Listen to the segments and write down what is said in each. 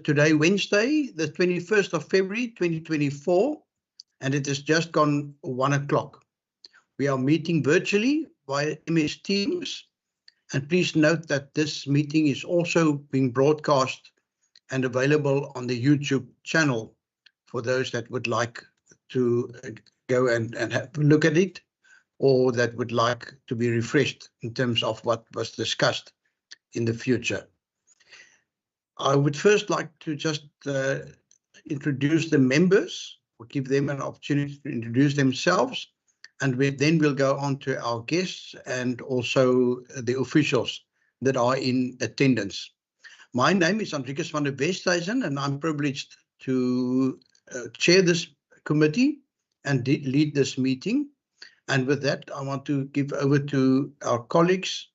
today Wednesday, the 21st of February 2024, and it has just gone 1 o'clock. We are meeting virtually via MS Teams, and please note that this meeting is also being broadcast and available on the YouTube channel for those that would like to go and have a look at it, or that would like to be refreshed in terms of what was discussed in the future. I would first like to just introduce the members, or give them an opportunity to introduce themselves, and then we'll go on to our guests and also the officials that are in attendance. My name is Andrikus van der Westhuizen, and I'm privileged to chair this committee and lead this meeting. And with that, I want to give over to our colleagues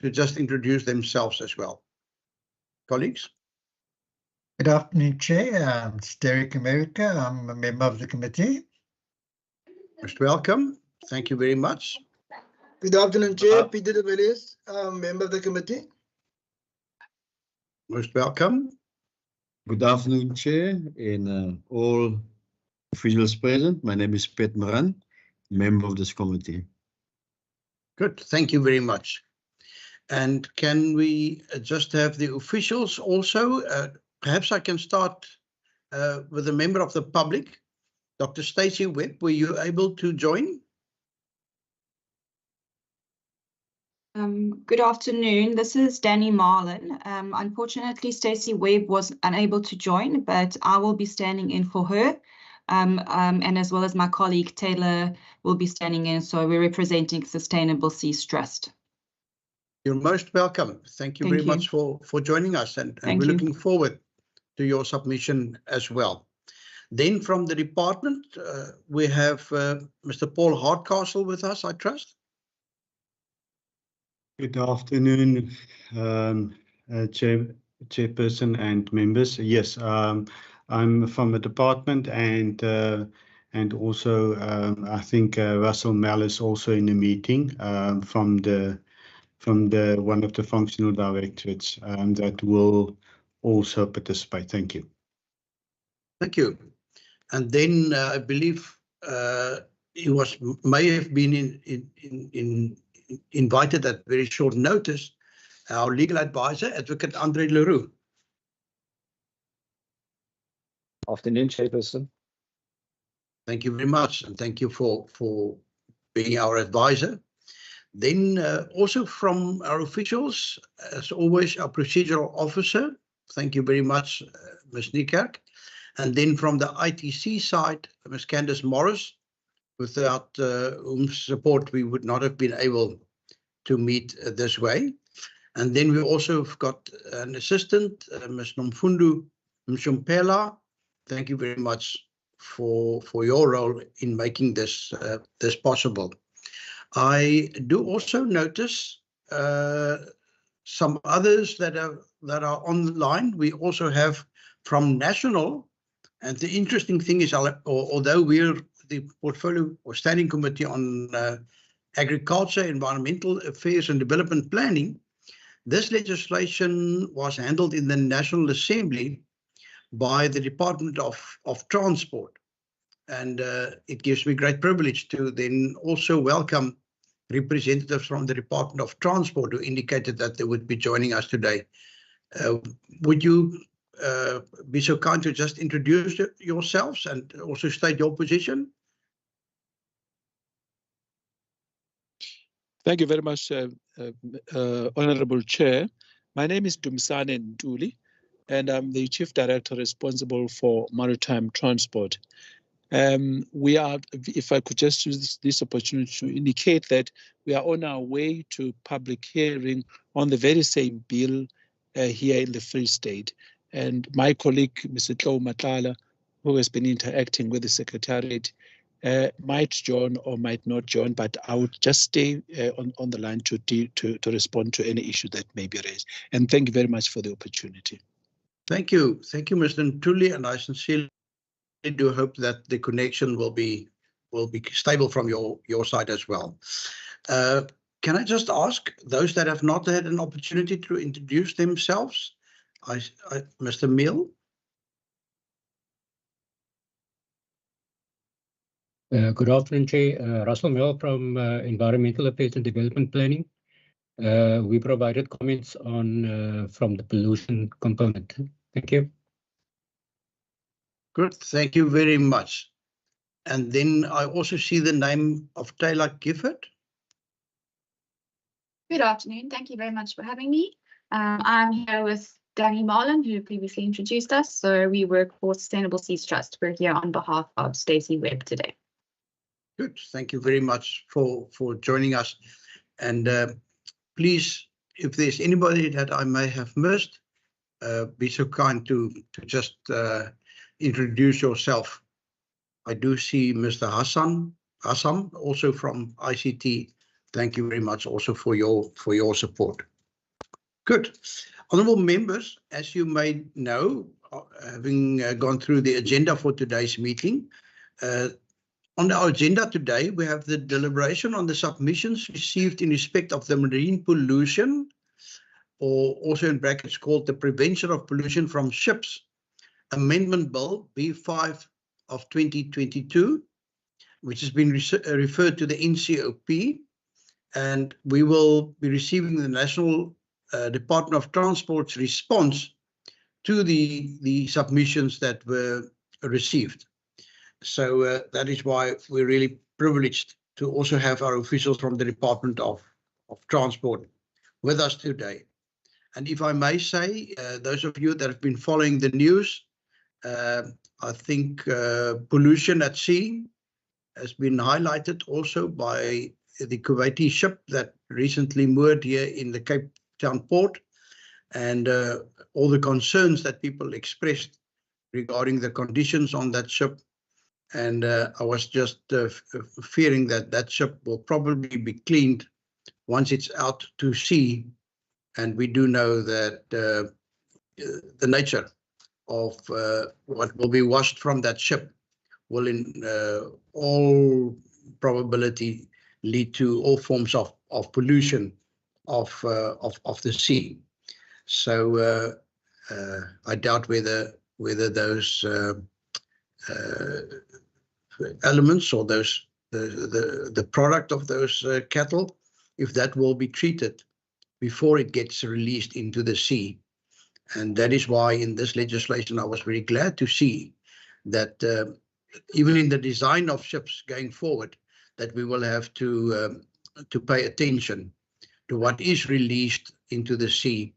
to just introduce themselves as well. Colleagues. Good afternoon, Chair. I'm Derek America. I'm a member of the committee. Most welcome. Thank you very much. Good afternoon, Chair. Peter de Villiers, member of the committee. Most welcome. Good afternoon, Chair, and all officials present. My name is Pet Moran, member of this committee. Good. Thank you very much. And can we just have the officials also? Perhaps I can start with a member of the public. Dr. Stacey Webb, were you able to join? Good afternoon. This is Danny Marlin. Unfortunately, Stacey Webb was unable to join, but I will be standing in for her. And as well as my colleague Taylor will be standing in. So we're representing Sustainable Seas Trust. You're most welcome. Thank you very much for joining us, and we're looking forward to your submission as well. Then from the department, we have Mr. Paul Hardcastle with us, I trust. Good afternoon, Chairperson and members. Yes, I'm from the department, and also I think Russell Mell is also in the meeting from one of the functional directorates that will also participate. Thank you. Thank you. And then I believe he may have been invited at very short notice, our legal advisor, Advocate Andre Leroux. Afternoon, Chairperson. Thank you very much, and thank you for being our advisor. Then also from our officials, as always, our procedural officer. Thank you very much, Ms. Niekerk. And then from the ITC side, Ms. Candice Morris, without whose support we would not have been able to meet this way. And then we also have got an assistant, Ms. Nomfundo Mshumpela. Thank you very much for your role in making this possible. I do also notice some others that are online. We also have from national, and the interesting thing is, although we're the portfolio or standing committee on agriculture, environmental affairs and development planning, this legislation was handled in the National Assembly by the Department of Transport. And it gives me great privilege to then also welcome representatives from the Department of Transport who indicated that they would be joining us today. Would you be so kind to just introduce yourselves and also state your position? Thank you very much, Honorable Chair. My name is Dumsane Ntuli, and I'm the Chief Director responsible for maritime transport. We are, if I could just use this opportunity to indicate that we are on our way to public hearing on the very same bill here in the Free State. And my colleague, Mr. Tlo Matlala, who has been interacting with the Secretariat, might join or might not join, but I would just stay on the line to respond to any issue that may be raised. And thank you very much for the opportunity. Thank you. Thank you, Mr. Ntuli, and I sincerely do hope that the connection will be stable from your side as well. Can I just ask those that have not had an opportunity to introduce themselves, Mr. Mill. Good afternoon, Chair. Russell Mill from Environmental Affairs and Development Planning. We provided comments on from the pollution component. Thank you. Good, thank you very much. And then I also see the name of Taylor Gifford. Good afternoon. Thank you very much for having me. I'm here with Danny Marlin, who previously introduced us. So we work for Sustainable Seas Trust. We're here on behalf of Stacey Webb today. Good, thank you very much for joining us. And please, if there's anybody that I may have missed, be so kind to just introduce yourself. I do see Mr. Hassan, also from ICT. Thank you very much also for your support. Good. Honourable members, as you may know, having gone through the agenda for today's meeting, on our agenda today, we have the deliberation on the submissions received in respect of the marine pollution, or also in brackets called the Prevention of Pollution from Ships Amendment Bill B5 of 2022, which has been referred to the NCOP, and we will be receiving the National Department of Transport's response to the submissions that were received. So that is why we're really privileged to also have our officials from the Department of Transport with us today. And if I may say, those of you that have been following the news, I think pollution at sea has been highlighted also by the Kuwaiti ship that recently moored here in the Cape Town port, and all the concerns that people expressed regarding the conditions on that ship. And I was just fearing that that ship will probably be cleaned once it's out to sea. And we do know that the nature of what will be washed from that ship will in all probability lead to all forms of pollution of the sea. So I doubt whether those elements or those the product of those cattle, if that will be treated before it gets released into the sea. And that is why in this legislation I was very glad to see that even in the design of ships going forward, that we will have to pay attention to what is released into the sea,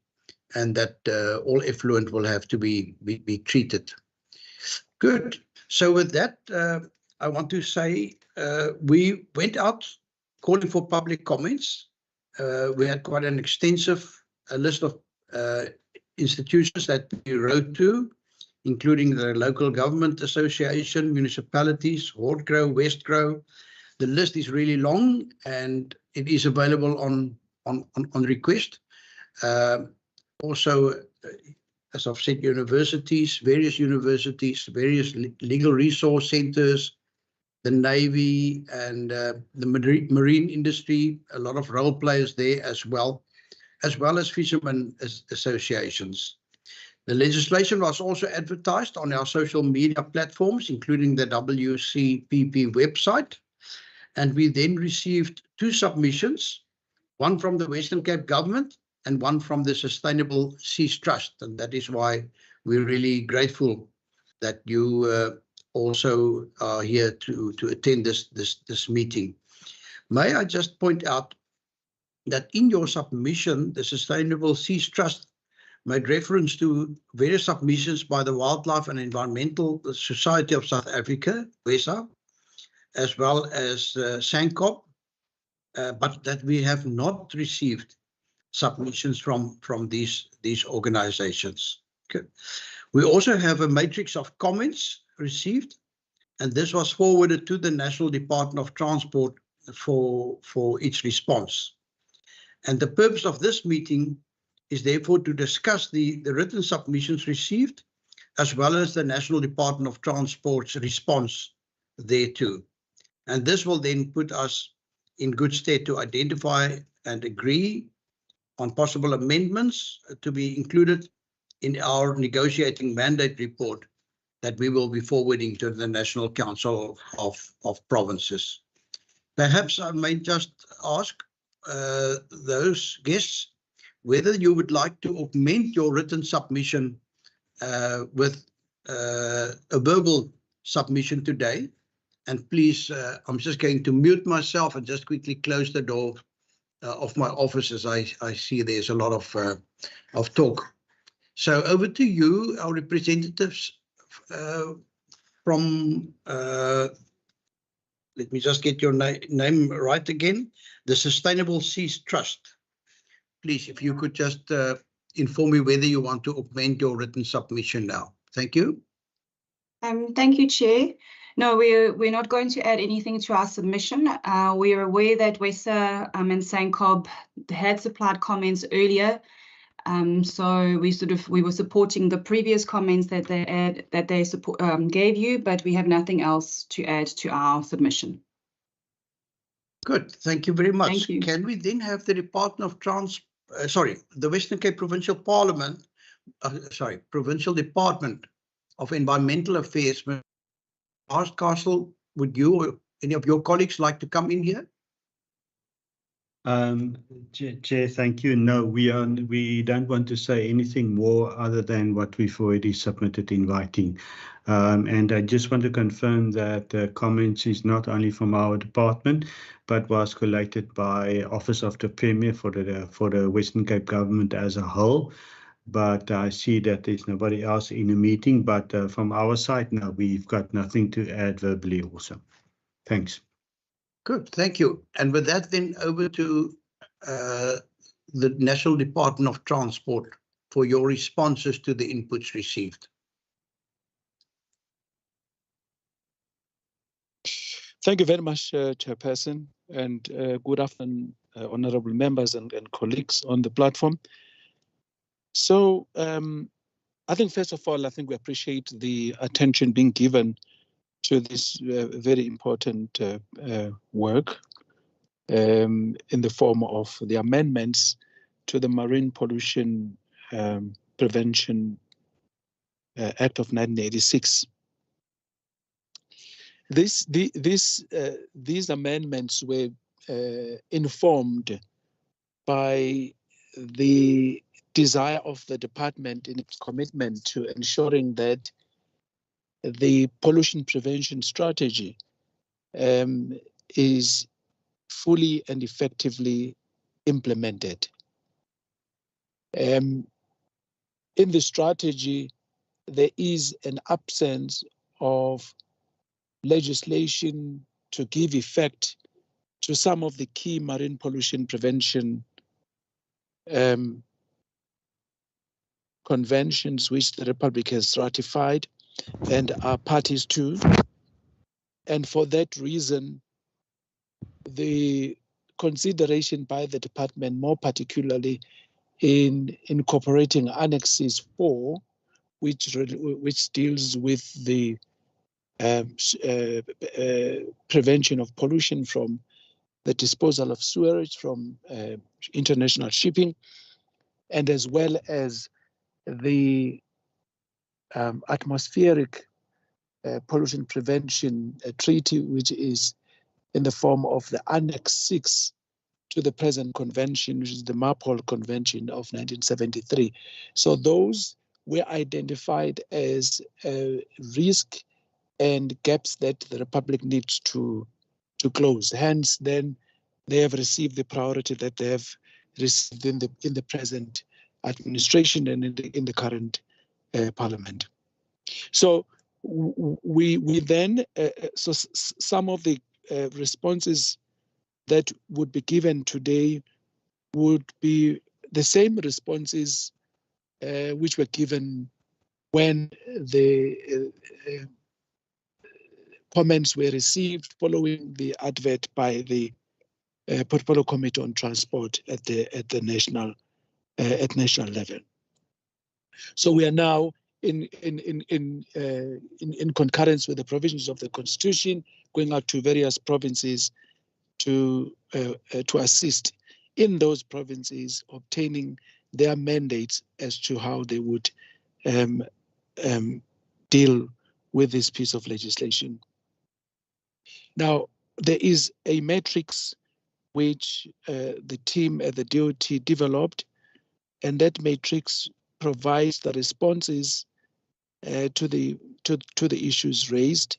and that all effluent will have to be treated. Good. So with that, I want to say we went out calling for public comments. We had quite an extensive list of institutions that we wrote to, including the local government association, municipalities, Hoortgrow, Westgrow. The list is really long and it is available on request. Also, as I've said, universities, various legal resource centers, the Navy and the marine industry, a lot of role players there as well as fishermen associations. The legislation was also advertised on our social media platforms, including the WCPP website. And we then received 2 submissions, one from the Western Cape government and one from the Sustainable Seas Trust. And that is why we're really grateful that you also are here to attend this meeting. May I just point out that in your submission, the Sustainable Seas Trust made reference to various submissions by the Wildlife and Environmental Society of South Africa, WESA, as well as SANCOP, but that we have not received submissions from these organizations. Okay. We also have a matrix of comments received, and this was forwarded to the National Department of Transport for its response. And the purpose of this meeting is therefore to discuss the written submissions received, as well as the National Department of Transport's response thereto. And this will then put us in good stead to identify and agree on possible amendments to be included in our negotiating mandate report that we will be forwarding to the National Council of Provinces. Perhaps I may just ask those guests whether you would like to augment your written submission with a verbal submission today. And please, I'm just going to mute myself and just quickly close the door of my office as I see there's a lot of talk. So over to you, our representatives from, let me just get your name right again, the Sustainable Seas Trust. Please, if you could just inform me whether you want to augment your written submission now. Thank you. Thank you, Chair. No, we're not going to add anything to our submission. We are aware that WESA and SANCOB had supplied comments earlier. So we were supporting the previous comments that they gave you, but we have nothing else to add to our submission. Good, thank you very much. Thank you. Can we then have the Department of the Western Cape Provincial Parliament, Provincial Department of Environmental Affairs. Castle, would you or any of your colleagues like to come in here? Chair, thank you. No, we don't want to say anything more other than what we've already submitted in writing. And I just want to confirm that the comments is not only from our department, but was collated by Office of the Premier for the Western Cape government as a whole. But I see that there's nobody else in the meeting, but from our side, no, we've got nothing to add verbally also. Thanks. Good, thank you. And with that, then over to the National Department of Transport for your responses to the inputs received. Thank you very much, Chairperson, and good afternoon, honourable members and colleagues on the platform. So I think, first of all, I think we appreciate the attention being given to this very important work in the form of the amendments to the Marine Pollution Prevention Act of 1986. These amendments were informed by the desire of the department in its commitment to ensuring that the pollution prevention strategy is fully and effectively implemented. In the strategy, there is an absence of legislation to give effect to some of the key marine pollution prevention conventions which the Republic has ratified and are parties to. And for that reason, the consideration by the department, more particularly in incorporating Annexes 4, which deals with the prevention of pollution from the disposal of sewage from international shipping, and as well as the atmospheric pollution prevention treaty, which is in the form of the Annex 6 to the present convention, which is the MAPOL Convention of 1973. So those were identified as risk and gaps that the Republic needs to close. Hence, then they have received the priority that they have received in the present administration and in the current Parliament. So we then so some of the responses that would be given today would be the same responses which were given when the comments were received following the advert by the Portfolio Committee on Transport at the national level. So we are now in concurrence with the provisions of the Constitution, going out to various provinces to assist in those provinces obtaining their mandates as to how they would deal with this piece of legislation. Now, there is a matrix which the team at the DOT developed, and that matrix provides the responses to the issues raised.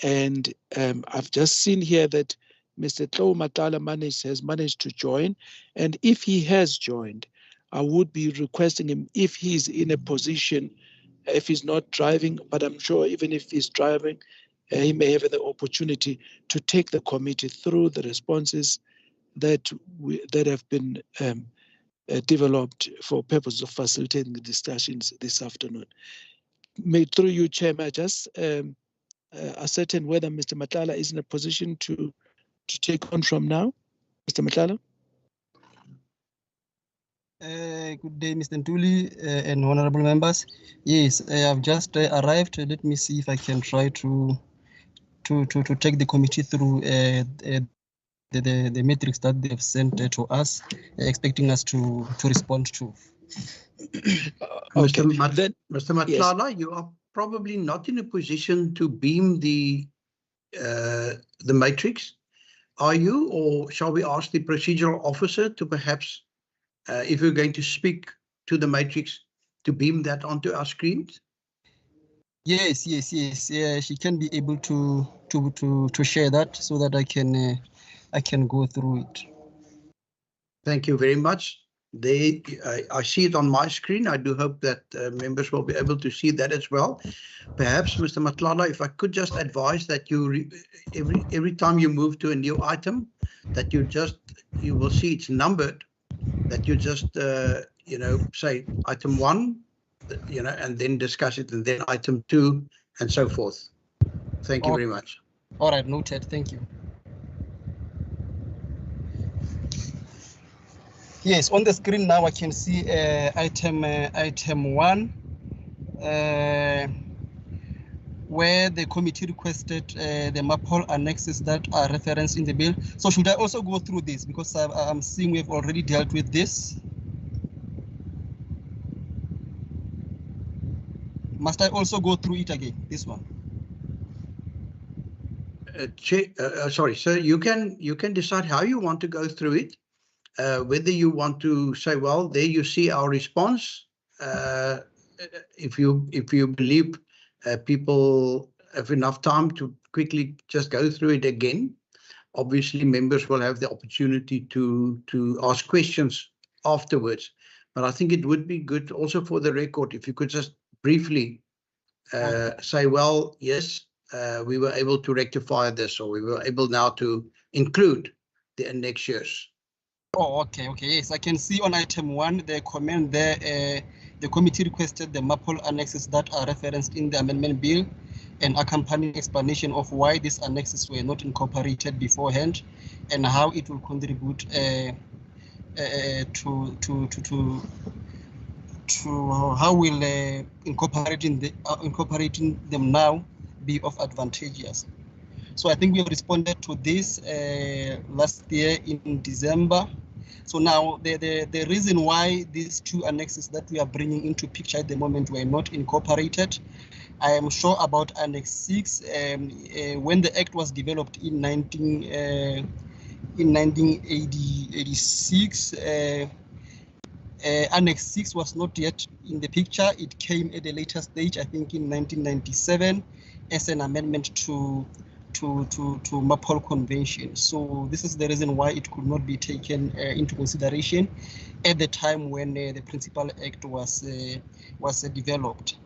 And I've just seen here that Mr. Tlo Matala has managed to join, and if he has joined, I would be requesting him, if he's in a position, if he's not driving, but I'm sure even if he's driving, he may have the opportunity to take the committee through the responses that have been developed for purpose of facilitating the discussions this afternoon. Through you, Chair, may I just ascertain whether Mr. Matala is in a position to take on from now? Mr. Matala? Good day, Mr. Ntuli and honorable members. Yes, I have just arrived. Let me see if I can try to take the committee through the metrics that they have sent to us, expecting us to respond to. Okay. Mr. Matlala, Yes. you are probably not in a position to beam the matrix, are you? Or shall we ask the procedural officer to perhaps, if you're going to speak to the matrix, to beam that onto our screens? Yes. Yeah, she can be able to share that so that I can go through it. Thank you very much. I see it on my screen. I do hope that members will be able to see that as well. Perhaps, Mr. Matlala, if I could just advise that you every time you move to a new item, that you will see it's numbered, that you just say item 1, and then discuss it, and then item 2, and so forth. Thank you very much. All right, noted. Thank you. Yes, on the screen now I can see item 1, where the committee requested the MAPOL annexes that are referenced in the bill. So should I also go through this, because I'm seeing we've already dealt with this? Must I also go through it again, this one? Sorry, sir, you can decide how you want to go through it. Whether you want to say, well, there you see our response. If you believe people have enough time to quickly just go through it again, obviously members will have the opportunity to ask questions afterwards. But I think it would be good also for the record if you could just briefly say, well, yes, we were able to rectify this, or we were able now to include the annexures. Oh, okay. Yes, I can see on item 1, the comment there, the committee requested the MAPOL annexes that are referenced in the amendment bill, and accompanying explanation of why these annexes were not incorporated beforehand, and how it will contribute to how will incorporating them now be of advantageous. So I think we have responded to this last year in December. So now the reason why these 2 annexes that we are bringing into picture at the moment were not incorporated, I am sure about Annex 6. When the Act was developed in 1986, Annex 6 was not yet in the picture. It came at a later stage, I think in 1997, as an amendment to MAPOL Convention. So this is the reason why it could not be taken into consideration at the time when the Principal Act was developed.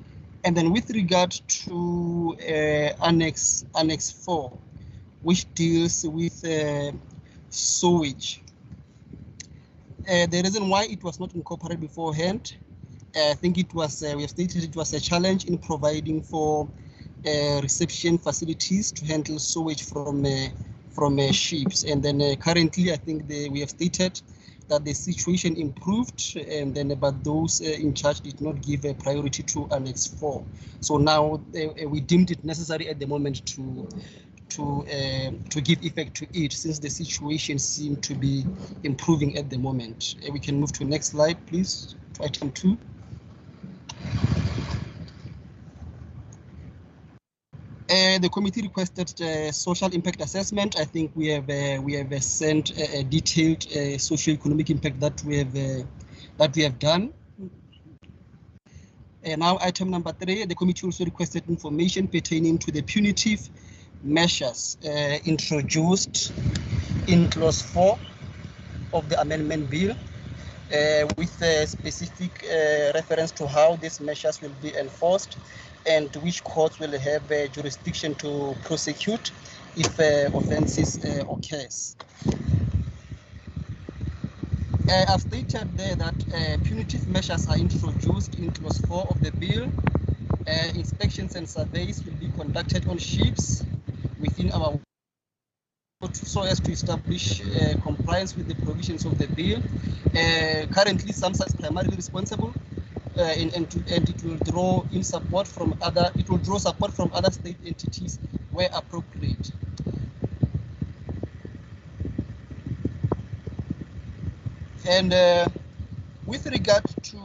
And then with regard to Annex 4, which deals with sewage, the reason why it was not incorporated beforehand, I think it was, we have stated it was a challenge in providing for reception facilities to handle sewage from ships. And then currently, I think we have stated that the situation improved, and then but those in charge did not give a priority to Annex 4. So now we deemed it necessary at the moment to give effect to it, since the situation seemed to be improving at the moment. We can move to next slide, please, to item 2. The committee requested social impact assessment. I think we have sent a detailed socio-economic impact that we have done. Now, item number 3, the committee also requested information pertaining to the punitive measures introduced in clause 4 of the amendment bill, with a specific reference to how these measures will be enforced and which courts will have jurisdiction to prosecute if offences occurs. I've stated there that punitive measures are introduced in clause 4 of the bill. Inspections and surveys will be conducted on ships within our so as to establish compliance with the provisions of the bill. Currently, SAMHSA is primarily responsible, and it will draw in support from other. It will draw support from other state entities where appropriate. And with regard to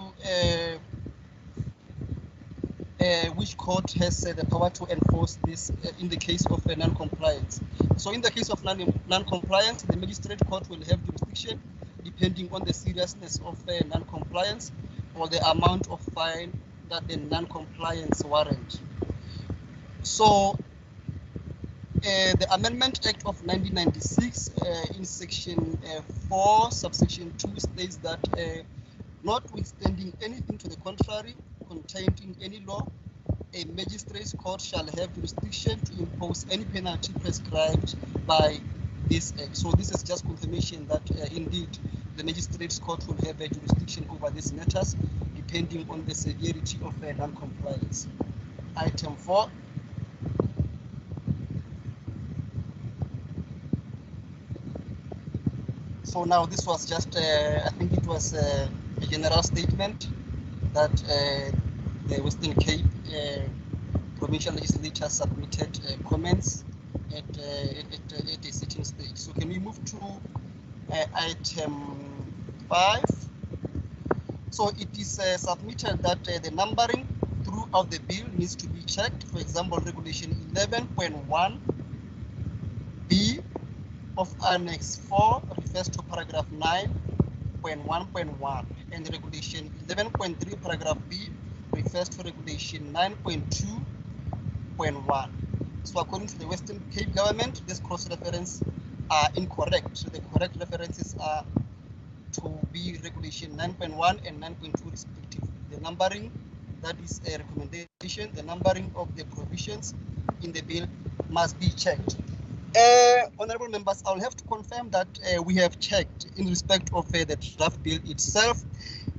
which court has the power to enforce this in the case of non-compliance. So in the case of non-compliance, the magistrate court will have jurisdiction depending on the seriousness of non-compliance or the amount of fine that the non-compliance warrant. So the Amendment Act of 1996 in section 4, subsection 2 states that notwithstanding anything to the contrary contained in any law, a magistrate's court shall have jurisdiction to impose any penalty prescribed by this act. So this is just confirmation that indeed the magistrate's court will have a jurisdiction over these matters depending on the severity of non-compliance. Item 4. So now this was just, I think it was a general statement that the Western Cape Provincial Legislature submitted comments at a sitting stage. So can we move to item 5? So it is submitted that the numbering throughout the bill needs to be checked. For example, Regulation 11.1B of Annex 4 refers to paragraph 9.1.1, and Regulation 11.3 paragraph B refers to Regulation 9.2.1. So according to the Western Cape government, these cross-references are incorrect. So the correct references are to be Regulation 9.1 and 9.2 respectively. The numbering, that is a recommendation, the numbering of the provisions in the bill must be checked. Honorable members, I'll have to confirm that we have checked in respect of the draft bill itself,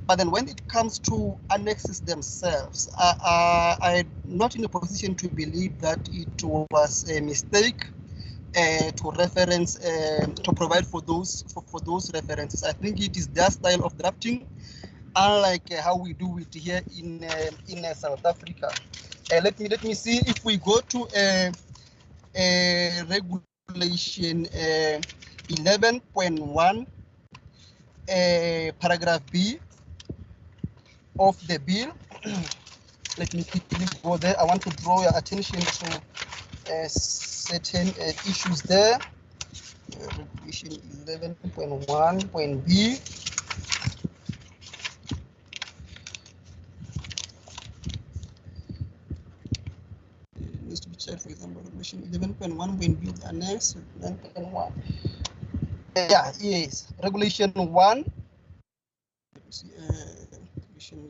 but then when it comes to annexes themselves, I'm not in a position to believe that it was a mistake to reference, to provide for those references. I think it is their style of drafting, unlike how we do it here in South Africa. Let me see if we go to Regulation 11.1 paragraph B of the bill. Let me quickly go there. I want to draw your attention to certain issues there. Regulation 11.1.B. Needs to be checked, for example, Regulation 11.1.B of the annex 9.1. Yeah, yes. Regulation 1. Regulation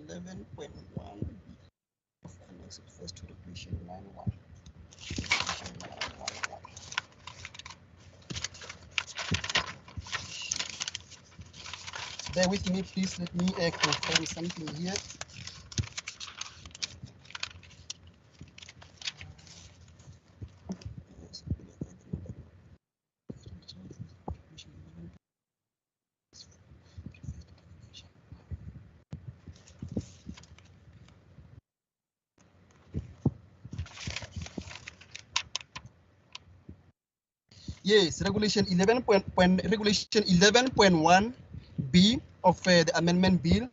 11.1 of annex refers to Regulation 9.1. Bear with me, please. Let me confirm something here. Yes, Regulation 11.1B of the amendment bill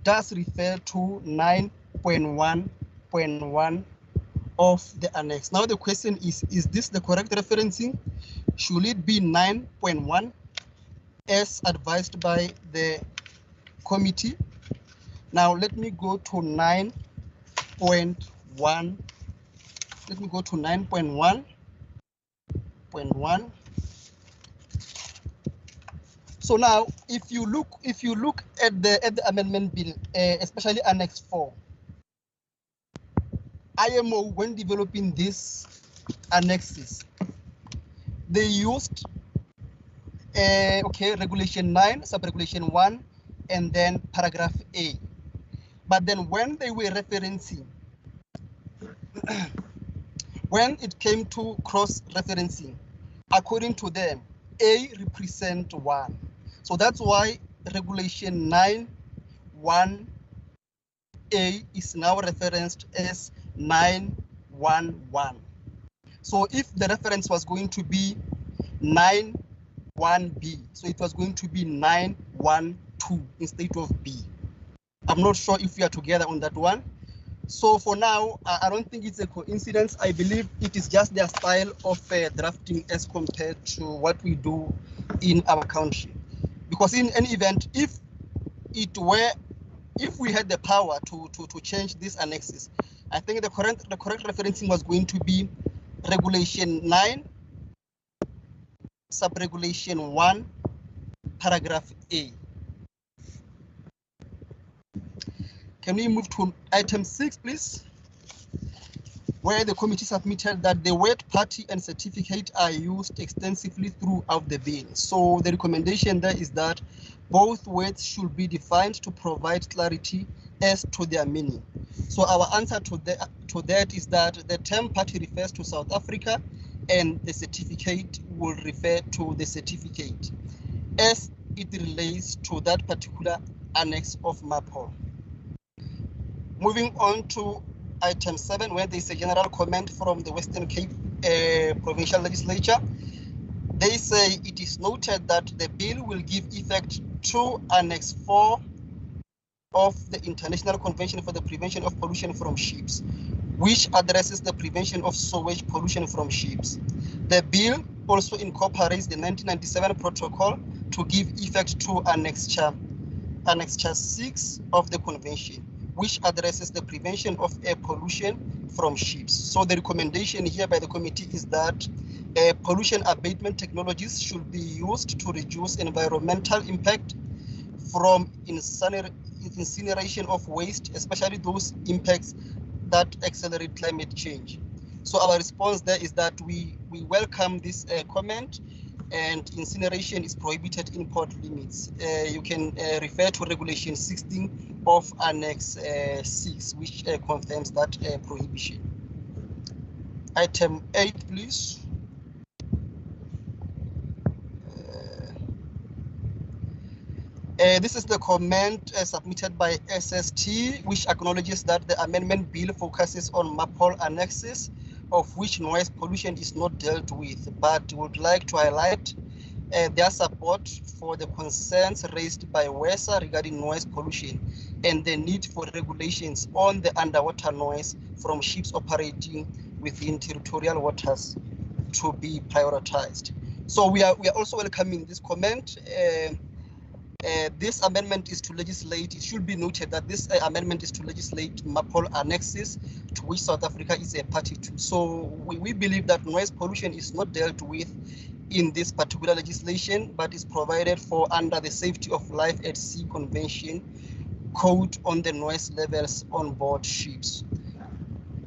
does refer to 9.1.1 of the annex. Now the question is this the correct referencing? Should it be 9.1 as advised by the committee? Now let me go to 9.1. Let me go to 9.1.1. So now, if you look at the amendment bill, especially Annex 4, IMO, when developing these annexes, they used Regulation 9, Subregulation 1, and then Paragraph A. But then when they were referencing, when it came to cross-referencing, according to them, A represent 1. So that's why Regulation 9.1A is now referenced as 9.1.1. So if the reference was going to be 9.1B, so it was going to be 9.1.2 instead of B. I'm not sure if we are together on that one. So for now, I don't think it's a coincidence. I believe it is just their style of drafting as compared to what we do in our country. Because in any event, if we had the power to change these annexes, I think the correct referencing was going to be Regulation 9, Subregulation 1, Paragraph A. Can we move to item 6, please? Where the committee submitted that the word party and certificate are used extensively throughout the bill. So the recommendation there is that both words should be defined to provide clarity as to their meaning. So our answer to that is that the term party refers to South Africa and the certificate will refer to the certificate as it relates to that particular annex of MAPOL. Moving on to item 7, where there is a general comment from the Western Cape Provincial Legislature. They say it is noted that the bill will give effect to Annex 4 of the International Convention for the Prevention of Pollution from Ships, which addresses the prevention of sewage pollution from ships. The bill also incorporates the 1997 protocol to give effect to Annexure 6 of the convention, which addresses the prevention of air pollution from ships. So the recommendation here by the committee is that pollution abatement technologies should be used to reduce environmental impact from incineration of waste, especially those impacts that accelerate climate change. So our response there is that we welcome this comment, and incineration is prohibited in port limits. You can refer to Regulation 16 of Annex 6, which confirms that prohibition. Item 8, please. This is the comment submitted by SST, which acknowledges that the amendment bill focuses on MAPOL annexes, of which noise pollution is not dealt with, but would like to highlight their support for the concerns raised by WESA regarding noise pollution and the need for regulations on the underwater noise from ships operating within territorial waters to be prioritized. So we are also welcoming this comment. This amendment is to legislate. It should be noted that this amendment is to legislate MAPOL annexes to which South Africa is a party to. So we believe that noise pollution is not dealt with in this particular legislation, but is provided for under the Safety of Life at Sea Convention Code on the noise levels on board ships.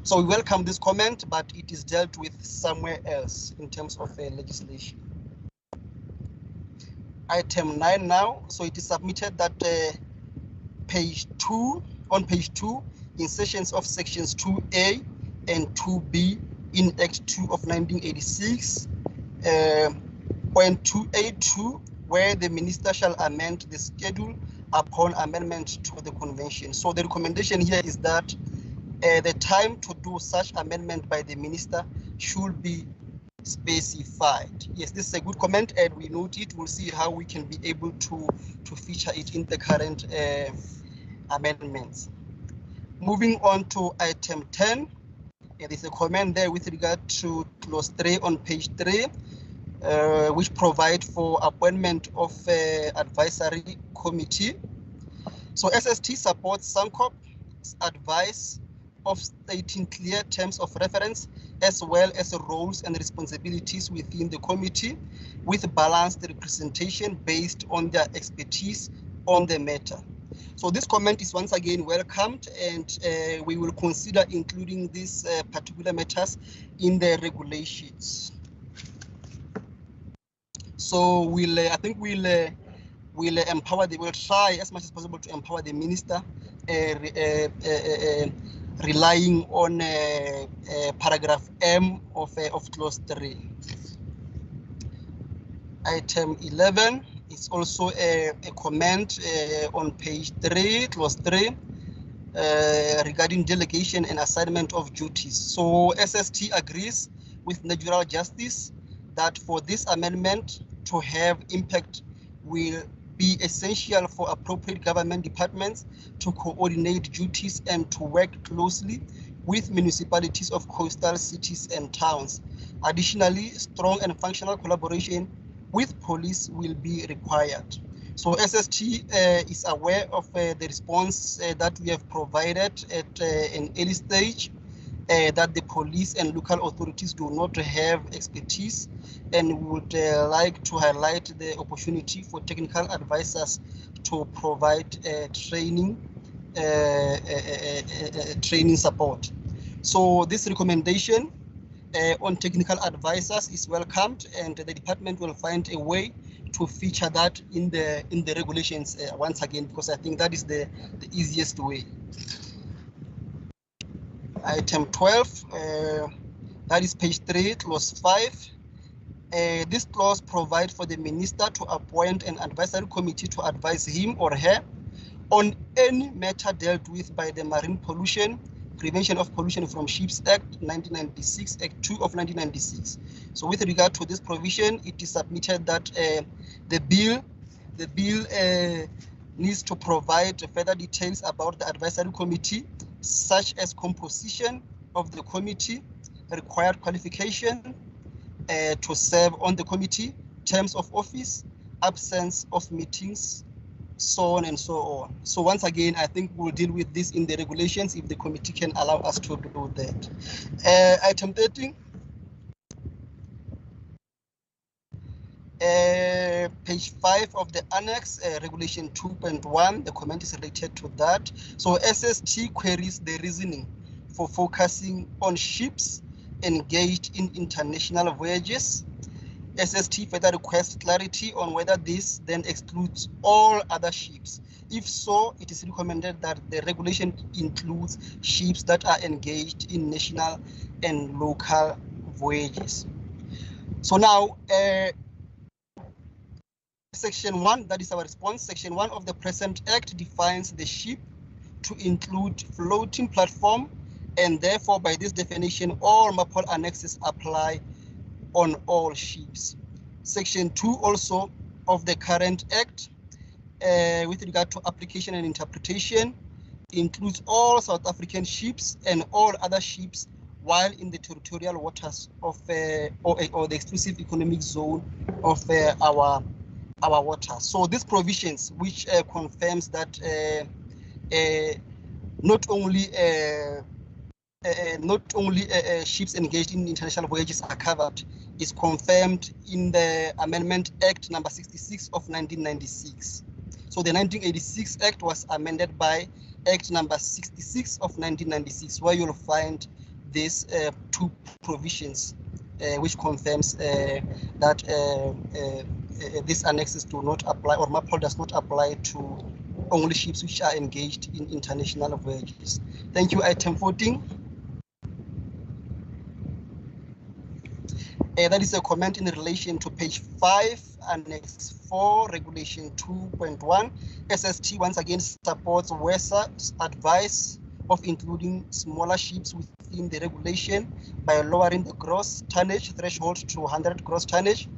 So we welcome this comment, but it is dealt with somewhere else in terms of legislation. Item 9 now. So it is submitted that on page 2, in sections of sections 2A and 2B in Act 2 of 1986, point 2A2, where the minister shall amend the schedule upon amendment to the convention. So the recommendation here is that the time to do such amendment by the minister should be specified. Yes, this is a good comment, and we note it. We'll see how we can be able to feature it in the current amendments. Moving on to item 10, There's a comment there with regard to clause 3 on page 3, which provide for appointment of advisory committee. So SST supports SANCOP's advice of stating clear terms of reference as well as roles and responsibilities within the committee with balanced representation based on their expertise on the matter. So this comment is once again welcomed, and we will consider including these particular matters in the regulations. So we'll empower we'll try as much as possible to empower the minister, relying on paragraph M of clause 3. Item 11 is also a comment on page 3, clause 3, regarding delegation and assignment of duties. So SST agrees with natural justice that for this amendment to have impact will be essential for appropriate government departments to coordinate duties and to work closely with municipalities of coastal cities and towns. Additionally, strong and functional collaboration with police will be required. So SST is aware of the response that we have provided at an early stage, that the police and local authorities do not have expertise, and would like to highlight the opportunity for technical advisors to provide training support. So this recommendation on technical advisors is welcomed, and the department will find a way to feature that in the regulations once again, because I think that is the easiest way. Item 12, that is page 3, clause 5. This clause provides for the minister to appoint an advisory committee to advise him or her on any matter dealt with by the Marine Pollution, Prevention of Pollution from Ships Act 1996, Act 2 of 1996. So with regard to this provision, it is submitted that the bill needs to provide further details about the advisory committee, such as composition of the committee, required qualification to serve on the committee, terms of office, absence of meetings, so on and so on. So once again, I think we'll deal with this in the regulations if the committee can allow us to do that. Item 13. Page 5 of the annex, regulation 2.1, the comment is related to that. So SST queries the reasoning for focusing on ships engaged in international voyages. SST further requests clarity on whether this then excludes all other ships. If so, it is recommended that the regulation includes ships that are engaged in national and local voyages. So now, Section 1, that is our response. Section 1 of the present Act defines the ship to include floating platform, and therefore by this definition, all MAPOL annexes apply on all ships. Section 2 also of the current Act, with regard to application and interpretation, includes all South African ships and all other ships while in the territorial waters of or the exclusive economic zone of our waters. So these provisions, which confirms that not only ships engaged in international voyages are covered, is confirmed in the Amendment Act number 66 of 1996. So the 1986 Act was amended by Act number 66 of 1996, where you'll find these two provisions, which confirms that these annexes do not apply, or MAPOL does not apply to only ships which are engaged in international voyages. Thank you. Item 14. That is a comment in relation to page 5, Annex 4, Regulation 2.1. SST once again supports WESA's advice of including smaller ships within the regulation by lowering the gross tonnage threshold to 100 gross tonnage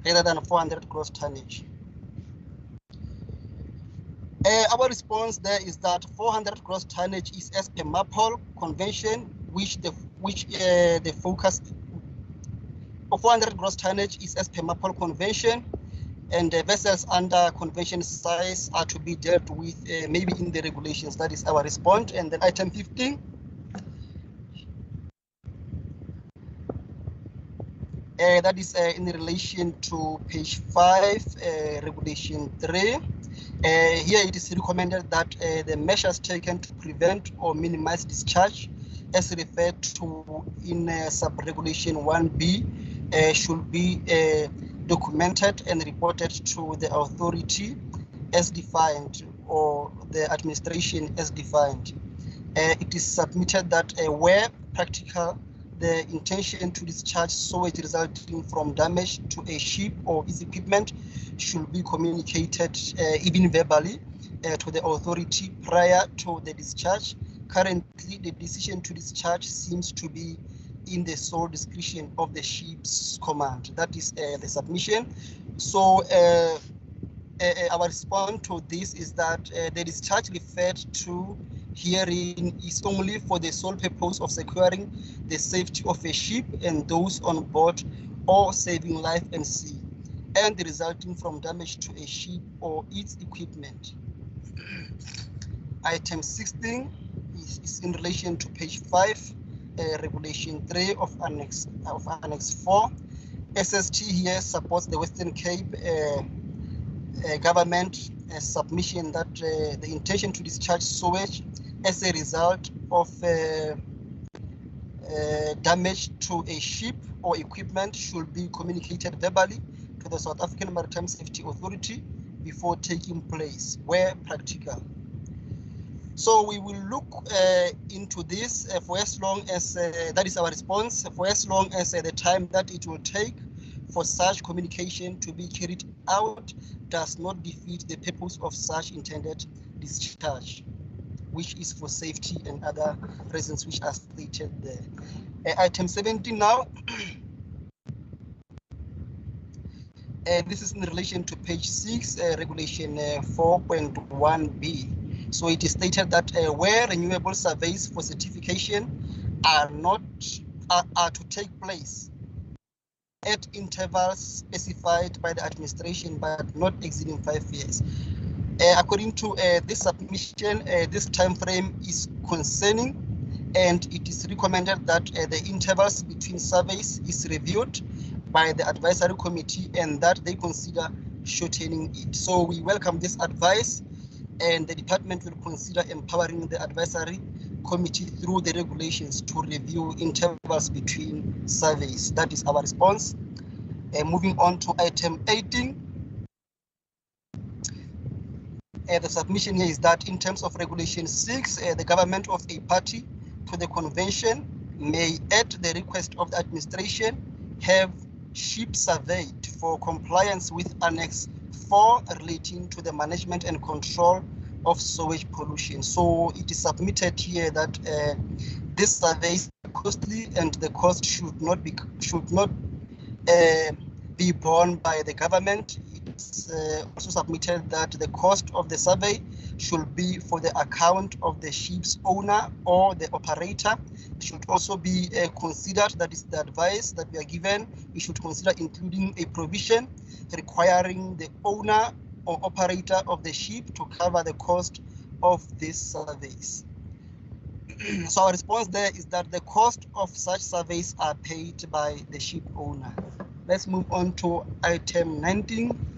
rather than 400 gross tonnage. Our response there is that 400 gross tonnage is as per MAPOL convention, which the which the focus of 400 gross tonnage is as per MAPOL convention, and the vessels under convention size are to be dealt with maybe in the regulations. That is our response. And then item 15. That is in relation to page 5, regulation 3. Here it is recommended that the measures taken to prevent or minimize discharge as referred to in sub-regulation 1B should be documented and reported to the authority as defined or the administration as defined. It is submitted that where practical, the intention to discharge sewage resulting from damage to a ship or its equipment should be communicated even verbally to the authority prior to the discharge. Currently, the decision to discharge seems to be in the sole discretion of the ship's command. That is the submission. So our response to this is that the discharge referred to herein is only for the sole purpose of securing the safety of a ship and those on board, or saving life and sea, and resulting from damage to a ship or its equipment. Item 16 is in relation to page 5, regulation 3 of annex 4. SST here supports the Western Cape government submission that the intention to discharge sewage as a result of damage to a ship or equipment should be communicated verbally to the South African Maritime Safety Authority before taking place where practical. So we will look into this for as long as, that is our response, for as long as the time that it will take for such communication to be carried out does not defeat the purpose of such intended discharge, which is for safety and other reasons which are stated there. Item 17 now. This is in relation to page 6, regulation 4.1b. So it is stated that where renewable surveys for certification are to take place at intervals specified by the administration, but not exceeding 5 years. According to this submission, this time frame is concerning, and it is recommended that the intervals between surveys is reviewed by the advisory committee and that they consider shortening it. So we welcome this advice, and the department will consider empowering the advisory committee through the regulations to review intervals between surveys. That is our response. Moving on to item 18. The submission here is that in terms of regulation 6, the government of a party to the convention may, at the request of the administration, have ships surveyed for compliance with Annex 4 relating to the management and control of sewage pollution. So it is submitted here that this survey is costly and the cost should not be borne by the government. It's also submitted that the cost of the survey should be for the account of the ship's owner or the operator. It should also be considered, that is the advice that we are given, we should consider including a provision requiring the owner or operator of the ship to cover the cost of these surveys. So our response there is that the cost of such surveys are paid by the ship owner. Let's move on to item 19.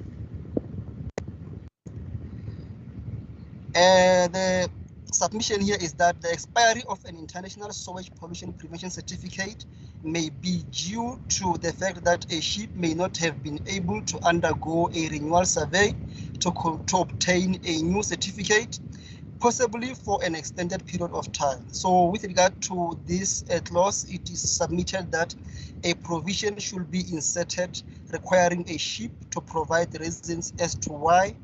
The submission here is that the expiry of an international sewage pollution prevention certificate may be due to the fact that a ship may not have been able to undergo a renewal survey to obtain a new certificate, possibly for an extended period of time. So with regard to this clause, it is submitted that a provision should be inserted requiring a ship to provide reasons as to why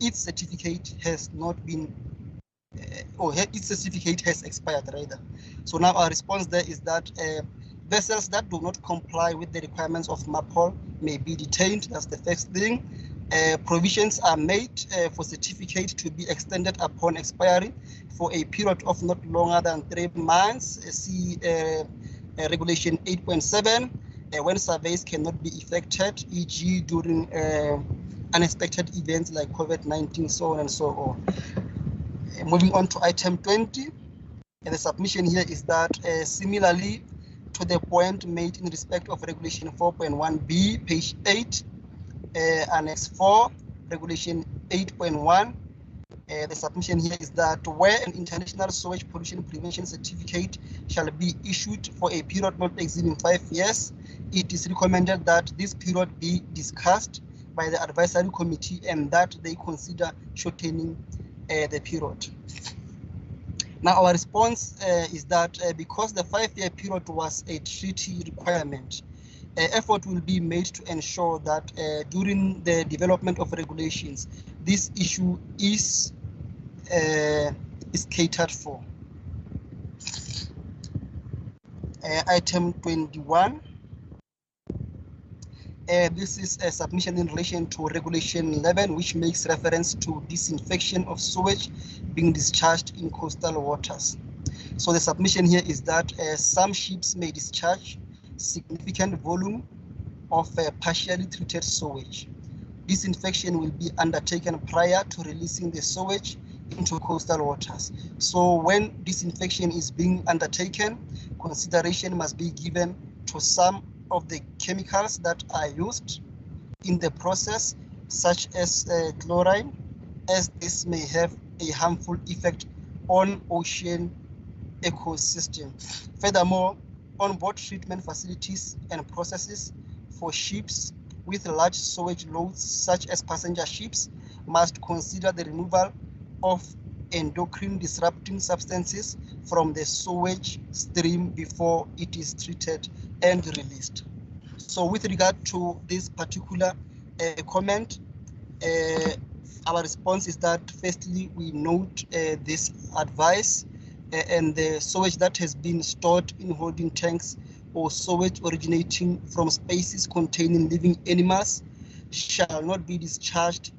its certificate has not been, or its certificate has expired rather. So now our response there is that vessels that do not comply with the requirements of MAPOL may be detained. That's the first thing. Provisions are made for certificate to be extended upon expiry for a period of not longer than 3 months. See Regulation 8.7, when surveys cannot be effected, e.g. during unexpected events like COVID-19, so on and so on. Moving on to item 20, the submission here is that similarly to the point made in respect of Regulation 4.1b, page 8, Annex 4, Regulation 8.1, the submission here is that where an international sewage pollution prevention certificate shall be issued for a period not exceeding 5 years, it is recommended that this period be discussed by the advisory committee and that they consider shortening the period. Now, our response is that because the 5-year period was a treaty requirement, effort will be made to ensure that during the development of regulations, this issue is catered for. Item 21. This is a submission in relation to Regulation 11, which makes reference to disinfection of sewage being discharged in coastal waters. So the submission here is that some ships may discharge significant volume of partially treated sewage. Disinfection will be undertaken prior to releasing the sewage into coastal waters. So when disinfection is being undertaken, consideration must be given to some of the chemicals that are used in the process, such as chlorine, as this may have a harmful effect on ocean ecosystem. Furthermore, on-board treatment facilities and processes for ships with large sewage loads, such as passenger ships, must consider the removal of endocrine disrupting substances from the sewage stream before it is treated and released. So with regard to this particular comment, our response is that firstly, we note this advice and the sewage that has been stored in holding tanks or sewage originating from spaces containing living animals shall not be discharged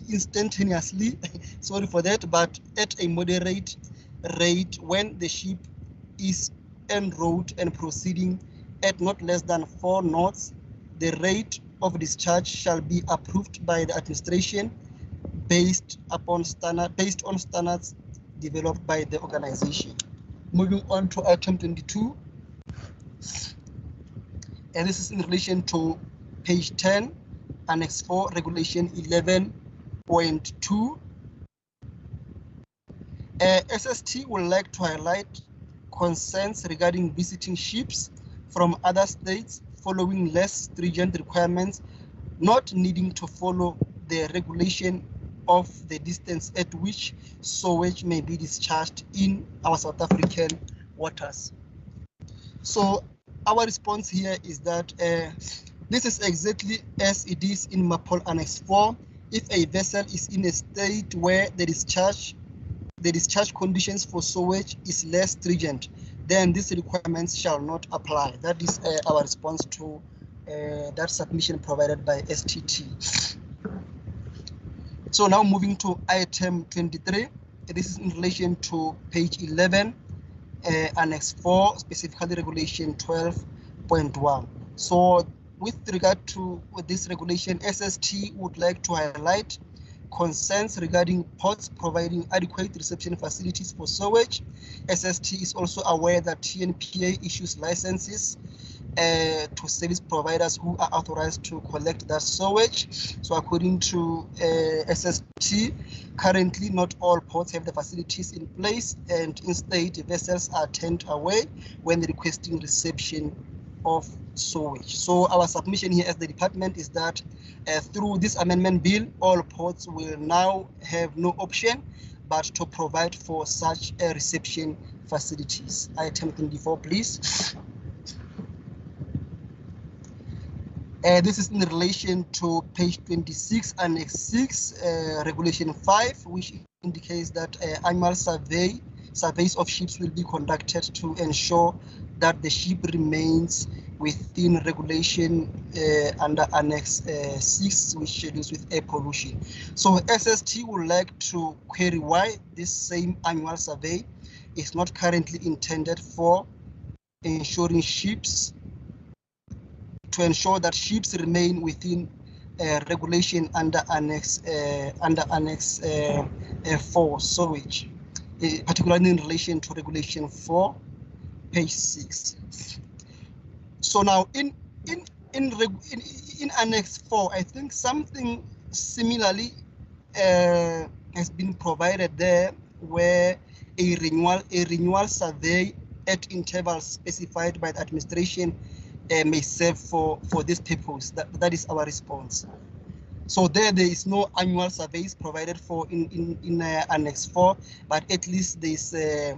instantaneously, sorry for that, but at a moderate rate when the ship is en route and proceeding at not less than 4 knots. The rate of discharge shall be approved by the administration based on standards developed by the organization. Moving on to item 22, and this is in relation to page 10, Annex 4, Regulation 11.2. SST would like to highlight concerns regarding visiting ships from other states following less stringent requirements, not needing to follow the regulation of the distance at which sewage may be discharged in our South African waters. So our response here is that this is exactly as it is in MAPOL Annex 4. If a vessel is in a state where the discharge conditions for sewage is less stringent, then these requirements shall not apply. That is our response to that submission provided by STT. So now moving to item 23, this is in relation to page 11, Annex 4, specifically Regulation 12.1. So with regard to this regulation, SST would like to highlight concerns regarding ports providing adequate reception facilities for sewage. SST is also aware that TNPA issues licenses to service providers who are authorized to collect that sewage. So according to SST, currently not all ports have the facilities in place, and instead vessels are turned away when requesting reception of sewage. So our submission here as the department is that through this amendment bill, all ports will now have no option but to provide for such reception facilities. Item 24, please. This is in relation to page 26, Annex 6, Regulation 5, which indicates that annual surveys of ships will be conducted to ensure that the ship remains within regulation under Annex 6, which deals with air pollution. So SST would like to query why this same annual survey is not currently intended for ensuring ships to ensure that ships remain within regulation under Annex 4 sewage, particularly in relation to Regulation 4, page 6. So now in Annex 4, I think something similarly has been provided there, where a renewal survey at intervals specified by the administration may serve for this purpose. That is our response. So there is no annual surveys provided for in Annex 4, but at least there is a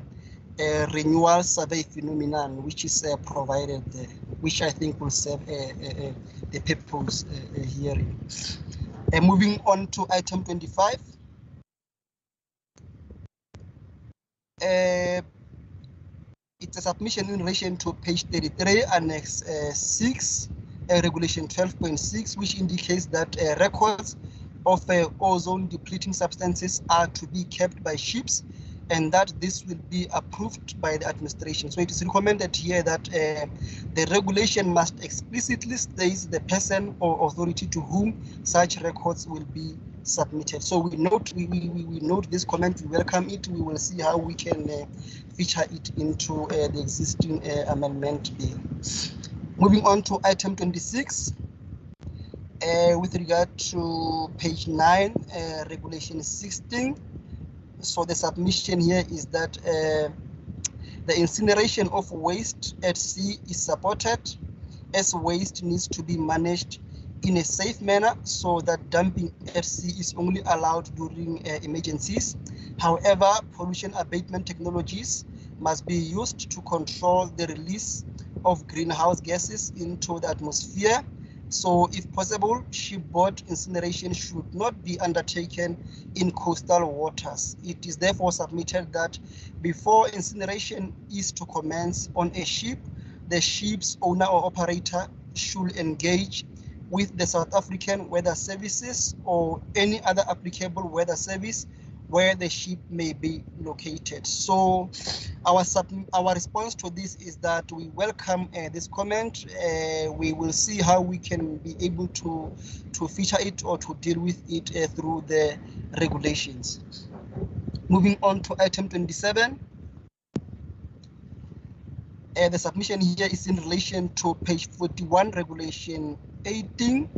renewal survey phenomenon which is provided there, which I think will serve the purpose herein. Moving on to item 25. It's a submission in relation to page 33, Annex 6, Regulation 12.6, which indicates that records of ozone depleting substances are to be kept by ships, and that this will be approved by the administration. So it is recommended here that the regulation must explicitly state the person or authority to whom such records will be submitted. So we note this comment, we welcome it. We will see how we can feature it into the existing amendment bill. Moving on to item 26, with regard to page 9, Regulation 16. So the submission here is that the incineration of waste at sea is supported, as waste needs to be managed in a safe manner, so that dumping at sea is only allowed during emergencies. However, pollution abatement technologies must be used to control the release of greenhouse gases into the atmosphere. So if possible, shipboard incineration should not be undertaken in coastal waters. It is therefore submitted that before incineration is to commence on a ship, the ship's owner or operator should engage with the South African Weather Services or any other applicable weather service where the ship may be located. So our response to this is that we welcome this comment. We will see how we can be able to feature it or to deal with it through the regulations. Moving on to item 27. The submission here is in relation to page 41, Regulation 18.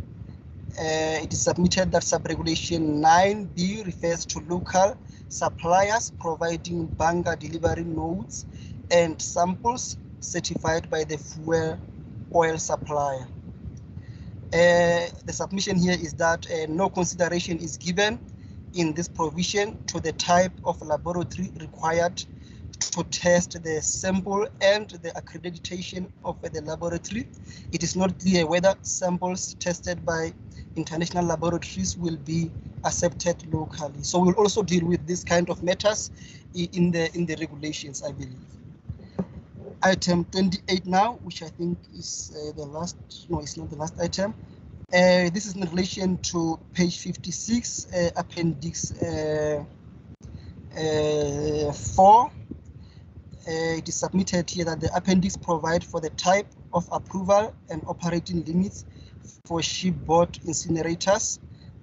It is submitted that sub-regulation 9B refers to local suppliers providing bunker delivery nodes and samples certified by the fuel oil supplier. The submission here is that no consideration is given in this provision to the type of laboratory required to test the sample and the accreditation of the laboratory. It is not clear whether samples tested by international laboratories will be accepted locally. So we'll also deal with this kind of matters in the regulations, I believe. Item 28 now, which I think is the last, no, it's not the last item. This is in relation to page 56, Appendix 4. It is submitted here that the appendix provide for the type of approval and operating limits for shipboard incinerators.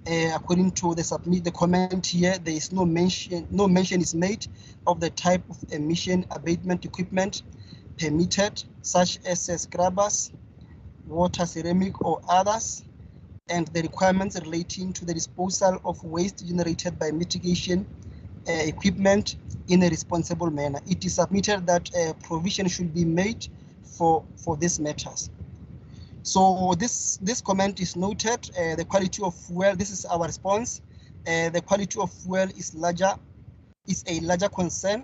According to the comment here, there is no mention is made of the type of emission abatement equipment permitted, such as scrubbers, water ceramic or others, and the requirements relating to the disposal of waste generated by mitigation equipment in a responsible manner. It is submitted that provision should be made for these matters. So this comment is noted. The quality of fuel, this is our response. The quality of fuel is a larger concern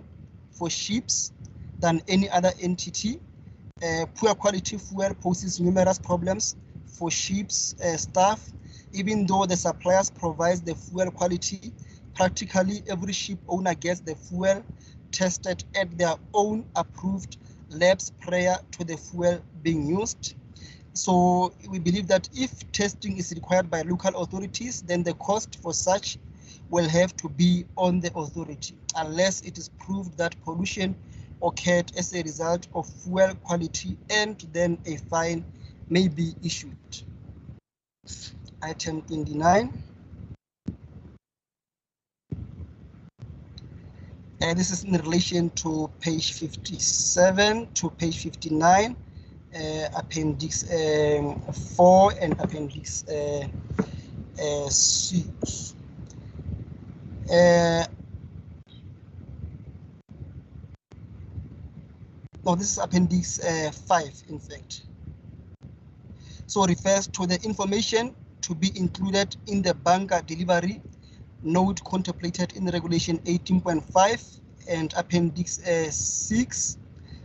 for ships than any other entity. Poor quality fuel poses numerous problems for ships' staff. Even though the suppliers provide the fuel quality, practically every ship owner gets the fuel tested at their own approved labs prior to the fuel being used. So we believe that if testing is required by local authorities, then the cost for such will have to be on the authority, unless it is proved that pollution occurred as a result of fuel quality, and then a fine may be issued. Item 29. This is in relation to page 57 to page 59, appendix 4 and appendix 6. No, this is appendix 5, in fact. So refers to the information to be included in the bunker delivery note contemplated in regulation 18.5, and appendix 6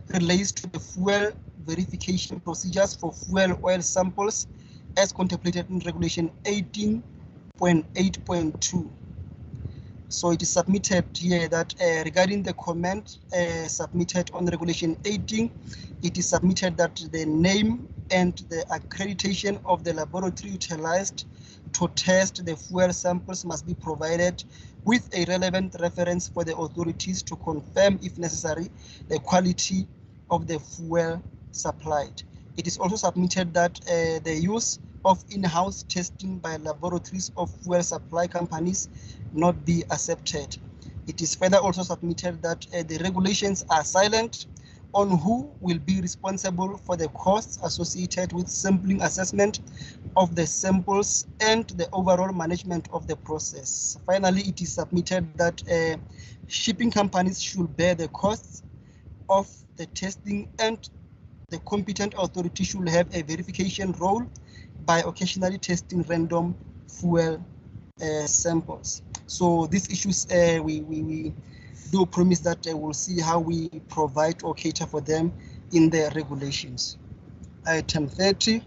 relates to the fuel verification procedures for fuel oil samples as contemplated in regulation 18.8.2. So it is submitted here that regarding the comment submitted on regulation 18, it is submitted that the name and the accreditation of the laboratory utilized to test the fuel samples must be provided with a relevant reference for the authorities to confirm, if necessary, the quality of the fuel supplied. It is also submitted that the use of in-house testing by laboratories of fuel supply companies not be accepted. It is further also submitted that the regulations are silent on who will be responsible for the costs associated with sampling assessment of the samples and the overall management of the process. Finally, it is submitted that shipping companies should bear the costs of the testing, and the competent authority should have a verification role by occasionally testing random fuel samples. So these issues we do promise that we'll see how we provide or cater for them in the regulations. Item 30.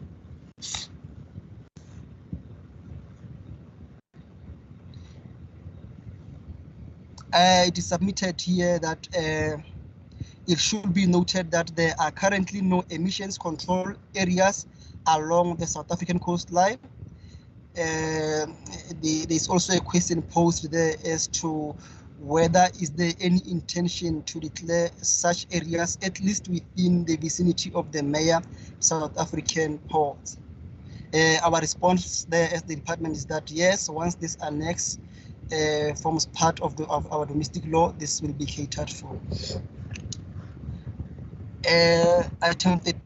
It is submitted here that it should be noted that there are currently no emissions control areas along the South African coastline. There's also a question posed there as to whether is there any intention to declare such areas at least within the vicinity of the major South African ports. Our response there as the department is that yes, once this annex forms part of our domestic law, this will be catered for. Item 30.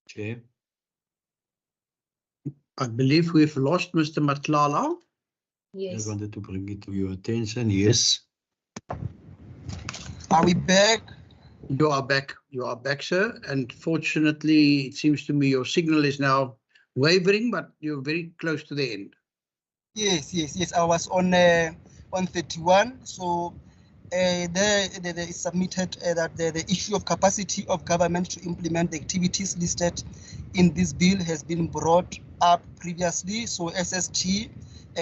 Chair. I believe we've lost Mr. Matlala. Yes. I wanted to bring it to your attention. Yes. Are we back? You are back. You are back, sir. And fortunately, it seems to me your signal is now wavering, but you're very close to the end. Yes. I was on 131. So there is submitted that the issue of capacity of government to implement the activities listed in this bill has been brought up previously. So SST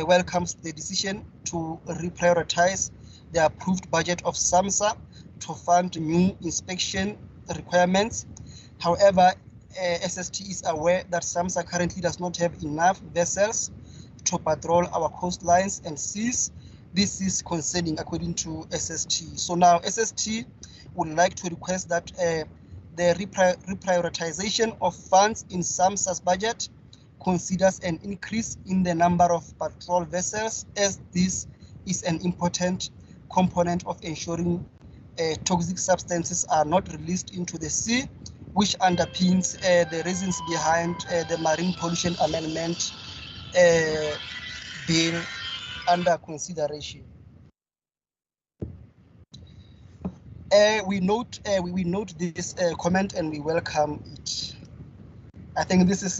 welcomes the decision to reprioritize the approved budget of SAMSA to fund new inspection requirements. However, SST is aware that SAMSA currently does not have enough vessels to patrol our coastlines and seas. This is concerning according to SST. So now SST would like to request that the reprioritization of funds in SAMSA's budget considers an increase in the number of patrol vessels, as this is an important component of ensuring toxic substances are not released into the sea, which underpins the reasons behind the Marine Pollution Amendment Bill under consideration. We note this comment and we welcome it. I think this is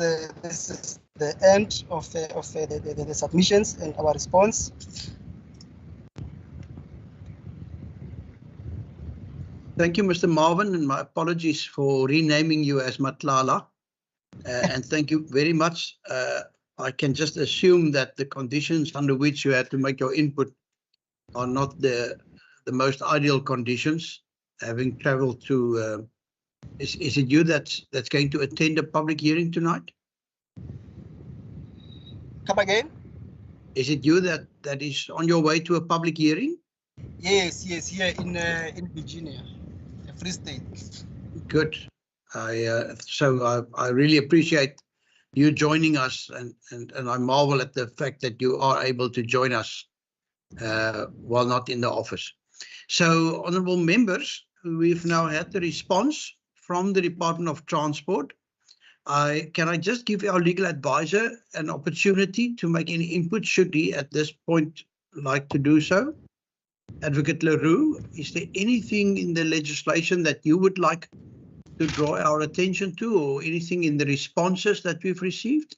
the end of the submissions and our response. Thank you, Mr. Marvin, and my apologies for renaming you as Matlala. And thank you very much. I can just assume that the conditions under which you had to make your input are not the most ideal conditions. Having travelled to, is it you that's going to attend a public hearing tonight? Come again? Is it you that is on your way to a public hearing? Yes, here in Virginia, Free State. Good. I really appreciate you joining us, and I marvel at the fact that you are able to join us while not in the office. So, honourable members, we've now had the response from the Department of Transport. Can I just give our legal advisor an opportunity to make any input should he at this point like to do so? Advocate Leroux, is there anything in the legislation that you would like to draw our attention to, or anything in the responses that we've received?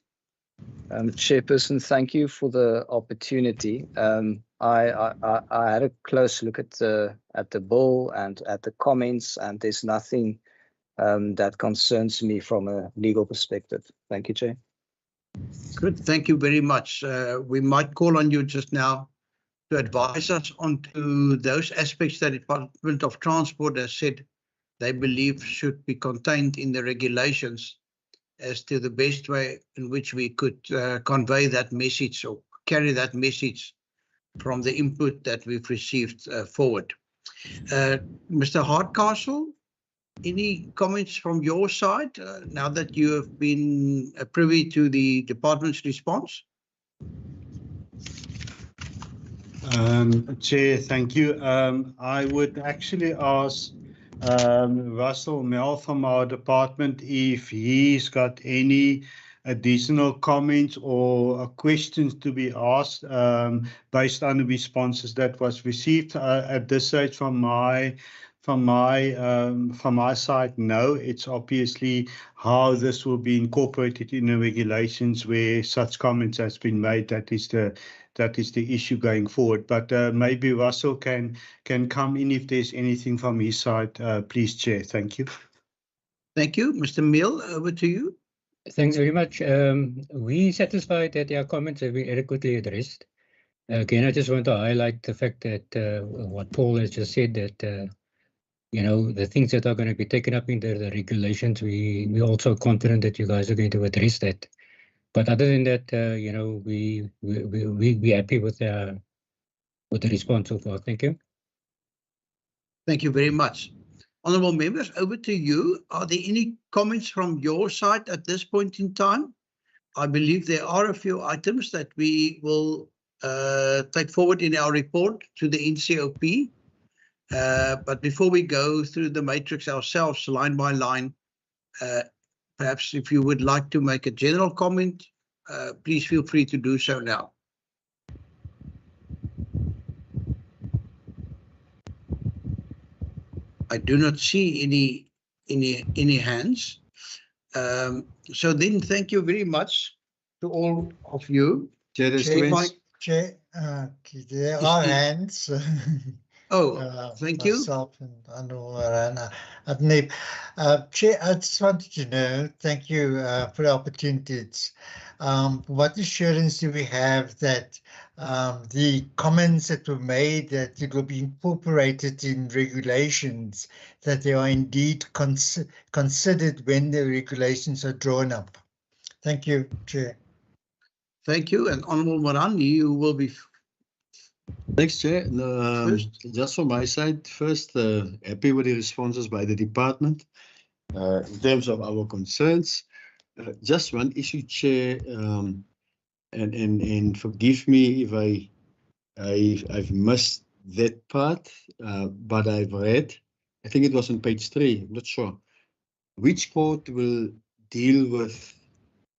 Chairperson, thank you for the opportunity. I had a close look at the bill and at the comments, and there's nothing that concerns me from a legal perspective. Thank you, Chair. Good, thank you very much. We might call on you just now to advise us onto those aspects that the Department of Transport has said they believe should be contained in the regulations as to the best way in which we could convey that message or carry that message from the input that we've received forward. Mr. Hardcastle, any comments from your side now that you have been privy to the department's response? Chair, thank you. I would actually ask Russell Mel from our department if he's got any additional comments or questions to be asked based on the responses that was received. At this stage, from my side, no. It's obviously how this will be incorporated in the regulations where such comments has been made. That is the issue going forward. But maybe Russell can come in if there's anything from his side. Please, Chair. Thank you. Thank you. Mr. Mill, over to you. Thanks very much. We satisfied that our comments have been adequately addressed. Again, I just want to highlight the fact that what Paul has just said, that you know, the things that are going to be taken up in the regulations, we're also confident that you guys are going to address that. But other than that, you know, we're happy with the response so far. Thank you. Thank you very much. Honourable members, over to you. Are there any comments from your side at this point in time? I believe there are a few items that we will take forward in our report to the NCOP. But before we go through the matrix ourselves, line by line, perhaps if you would like to make a general comment, please feel free to do so now. I do not see any hands. So then, thank you very much to all of you. Chair, there are hands. Oh, thank you. Myself and Honourable Rana. Chair, I just wanted to know, thank you for the opportunity. What assurance do we have that the comments that were made, that it will be incorporated in regulations, that they are indeed considered when the regulations are drawn up? Thank you, Chair. Thank you. And Honourable Moran, you will be... Thanks, Chair. Just from my side, first, happy with the responses by the department in terms of our concerns. Just one issue, Chair, and forgive me if I've missed that part, but I've read, I think it was on page 3, I'm not sure, which court will deal with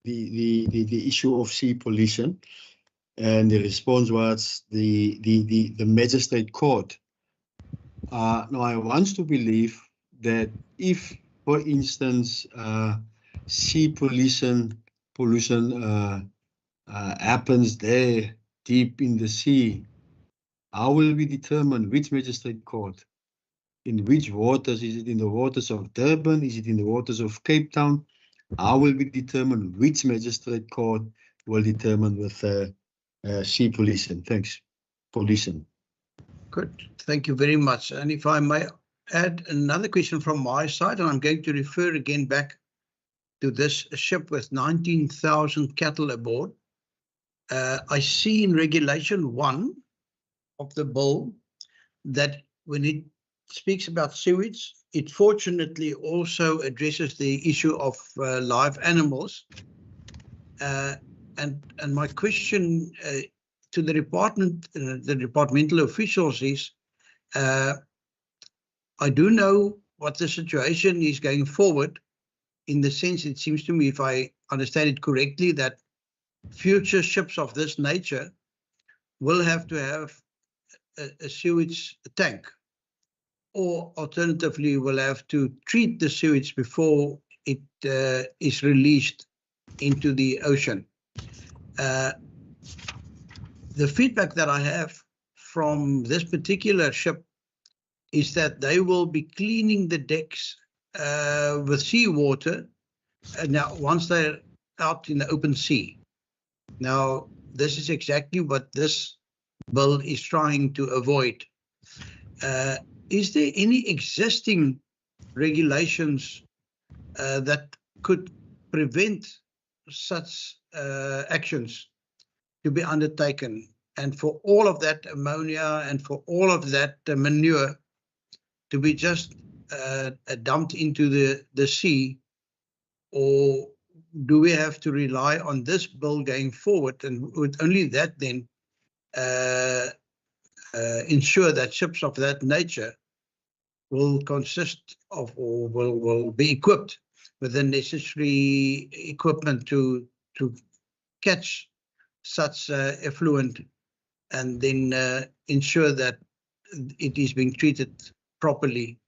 the issue of sea pollution. And the response was the magistrate court. Now, I want to believe that if, for instance, sea pollution happens there deep in the sea, how will we determine which magistrate court? In which waters? Is it in the waters of Durban? Is it in the waters of Cape Town? How will we determine which magistrate court will determine with sea pollution? Thanks. Pollution. Good. Thank you very much. And if I may add another question from my side, and I'm going to refer again back to this ship with 19,000 cattle aboard. I see in Regulation 1 of the bill that when it speaks about sewage, it fortunately also addresses the issue of live animals. And my question to the department, the departmental officials is, I do know what the situation is going forward, in the sense, it seems to me, if I understand it correctly, that future ships of this nature will have to have a sewage tank, or alternatively will have to treat the sewage before it is released into the ocean. The feedback that I have from this particular ship is that they will be cleaning the decks with seawater now once they're out in the open sea. Now, this is exactly what this bill is trying to avoid. Is there any existing regulations that could prevent such actions to be undertaken, and for all of that ammonia and for all of that manure to be just dumped into the sea? Or do we have to rely on this bill going forward, and would only that then ensure that ships of that nature will consist of, or will be equipped with the necessary equipment to catch such effluent, and then ensure that it is being treated properly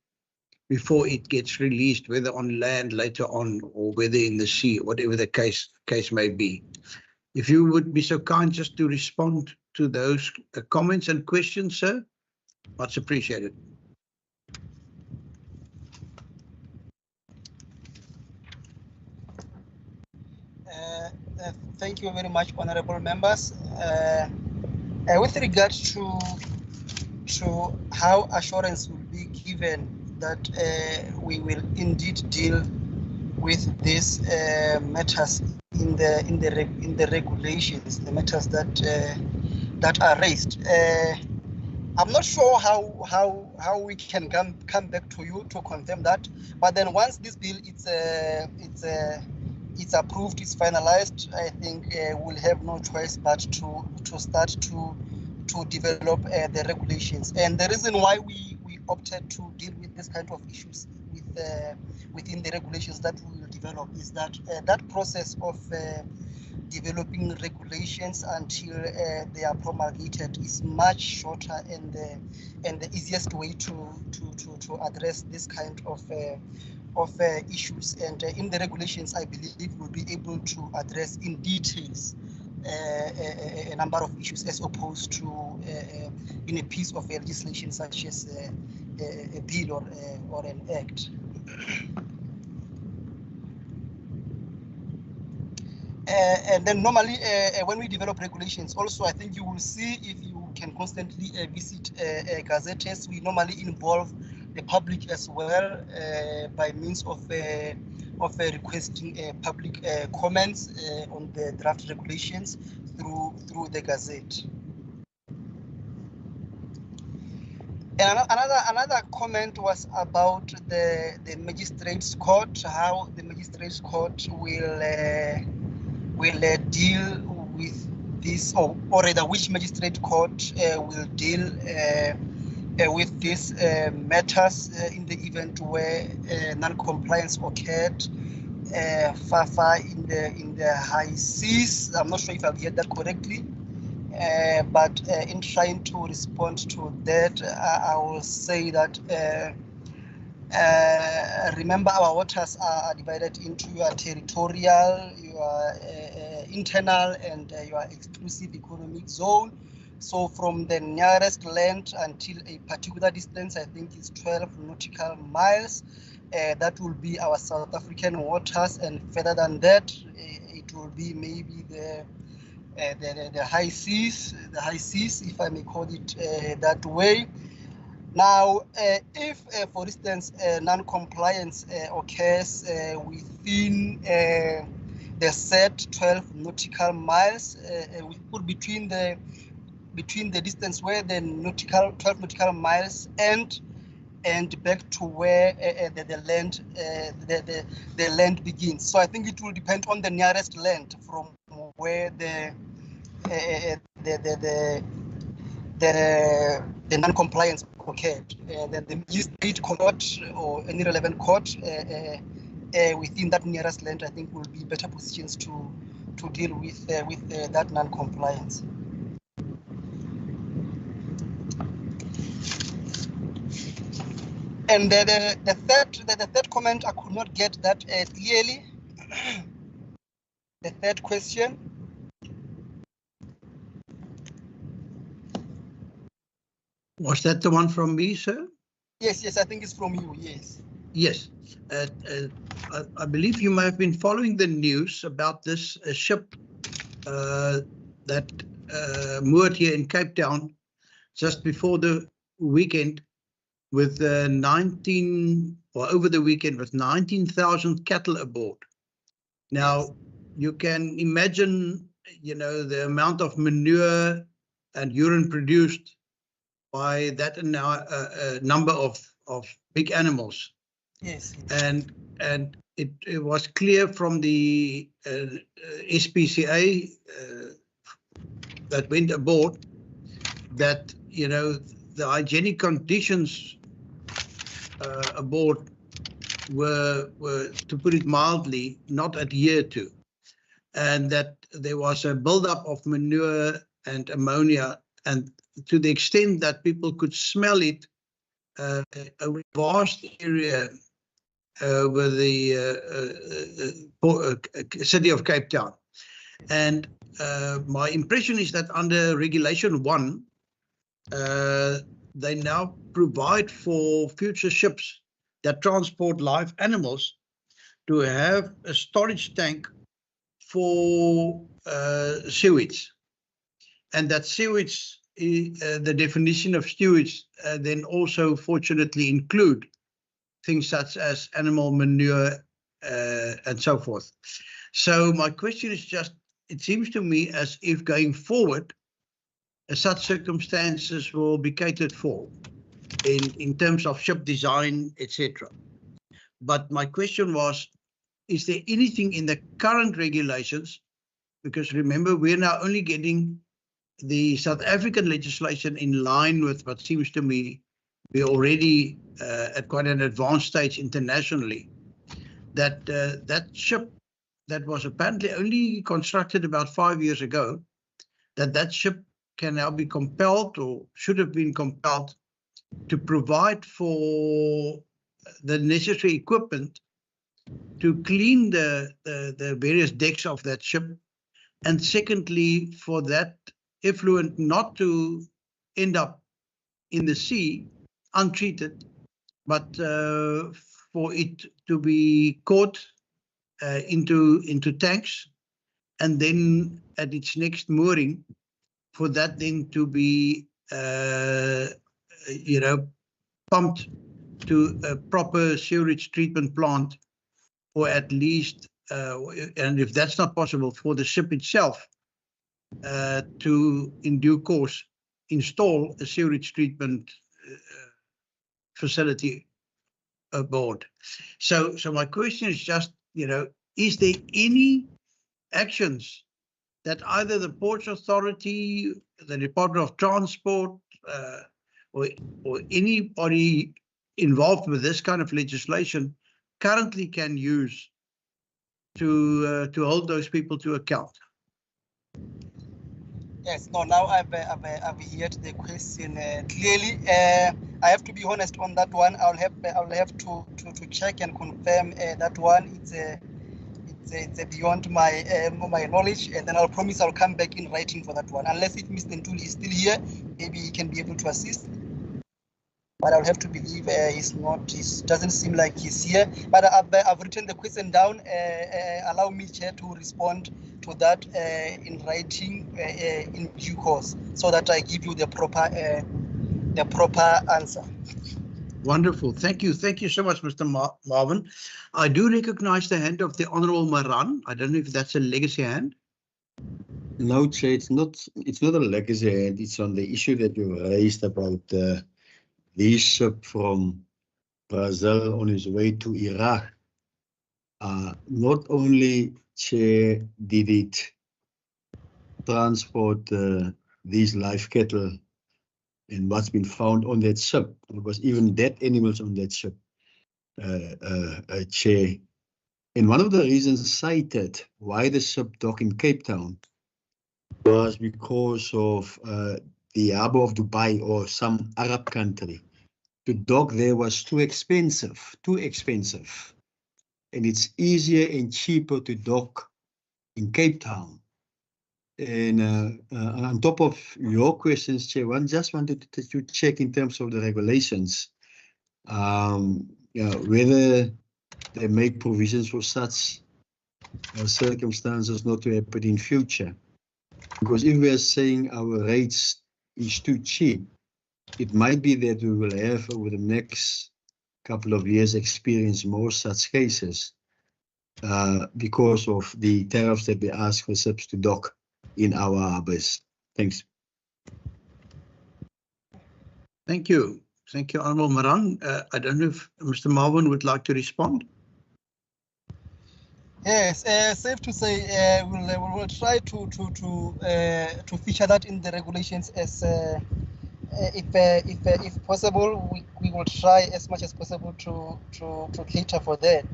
before it gets released, whether on land later on or whether in the sea, whatever the case may be. If you would be so kind just to respond to those comments and questions, sir, much appreciated. Thank you very much, honorable members. With regard to how assurance will be given that we will indeed deal with these matters in the regulations, the matters that are raised. I'm not sure how we can come back to you to confirm that. But then once this bill it's approved, it's finalized, I think we'll have no choice but to start to develop the regulations. And the reason why we opted to deal with this kind of issues within the regulations that we will develop is that that process of developing regulations until they are promulgated is much shorter, and the easiest way to address this kind of issues. And in the regulations, I believe we'll be able to address in details a number of issues, as opposed to in a piece of legislation such as a bill or an act. And then normally when we develop regulations, also I think you will see, if you can constantly visit gazettes, we normally involve the public as well by means of requesting public comments on the draft regulations through the gazette. And another comment was about the magistrates court, how the magistrates court will deal with this, or rather which magistrate court will deal with these matters in the event where non-compliance occurred far in the high seas. I'm not sure if I've heard that correctly, but in trying to respond to that, I will say that remember, our waters are divided into your territorial, your internal, and your exclusive economic zone. So from the nearest land until a particular distance, I think it's 12 nautical miles, that will be our South African waters, and further than that, it will be maybe the the high seas, if I may call it that way. Now, if, for instance, non-compliance occurs within the set 12 nautical miles, we put between the distance where the 12 nautical miles end and back to where the land begins. So I think it will depend on the nearest land from where the non-compliance occurred. Then the magistrate court or any relevant court within that nearest land, I think, will be better positions to deal with that non-compliance. And the third comment, I could not get that clearly. The third question. Was that the one from me, sir? Yes, I think it's from you, yes. Yes. I believe you may have been following the news about this ship that moored here in Cape Town just before the weekend with 19,000 cattle aboard. Now, you can imagine, the amount of manure and urine produced by that number of big animals. Yes. And it was clear from the SPCA that went aboard that, the hygienic conditions aboard were, to put it mildly, not adhered to, and that there was a buildup of manure and ammonia, and to the extent that people could smell it, a vast area over the city of Cape Town. And my impression is that under Regulation 1, they now provide for future ships that transport live animals to have a storage tank for sewage. And that sewage, the definition of sewage then also fortunately include things such as animal manure and so forth. So my question is just, it seems to me as if going forward, such circumstances will be catered for in terms of ship design, etc. But my question was, is there anything in the current regulations, because remember, we're now only getting the South African legislation in line with what seems to me be already at quite an advanced stage internationally, that that ship that was apparently only constructed about 5 years ago, that ship can now be compelled, or should have been compelled, to provide for the necessary equipment to clean the various decks of that ship, and secondly, for that effluent not to end up in the sea untreated, but for it to be caught into tanks, and then at its next mooring, for that then to be, pumped to a proper sewage treatment plant, or at least, and if that's not possible, for the ship itself to, in due course, install a sewage treatment facility aboard. So my question is just, is there any actions that either the Ports Authority, the Department of Transport, or anybody involved with this kind of legislation currently can use to hold those people to account? Yes, no, now I've heard the question clearly. I have to be honest on that one. I'll have to check and confirm that one. It's beyond my knowledge, and then I'll promise I'll come back in writing for that one. Unless if Mr. Ntuli is still here, maybe he can be able to assist. but I'll have to believe he's not. He doesn't seem like he's here. But I've written the question down. Allow me, Chair, to respond to that in writing in due course, so that I give you the proper answer. Wonderful. Thank you. Thank you so much, Mr. Marvin. I do recognize the hand of the Honorable Maran. I don't know if that's a legacy hand. No, Chair, it's not a legacy hand. It's on the issue that you raised about the ship from Brazil on his way to Iraq. Not only, Chair, did it transport these live cattle and what's been found on that ship, because even dead animals on that ship, Chair. And one of the reasons cited why the ship docked in Cape Town was because of the harbor of Dubai or some Arab country. To dock there was too expensive. And it's easier and cheaper to dock in Cape Town. And on top of your questions, Chair, one just wanted to check in terms of the regulations, whether they make provisions for such circumstances not to happen in future. Because if we are saying our rates is too cheap, it might be that we will have over the next couple of years experience more such cases because of the tariffs that we ask for ships to dock in our harbors. Thanks. Thank you. Thank you, Honorable Maran. I don't know if Mr. Marvin would like to respond. Yes, safe to say we'll try to feature that in the regulations as if possible. We will try as much as possible to cater for that,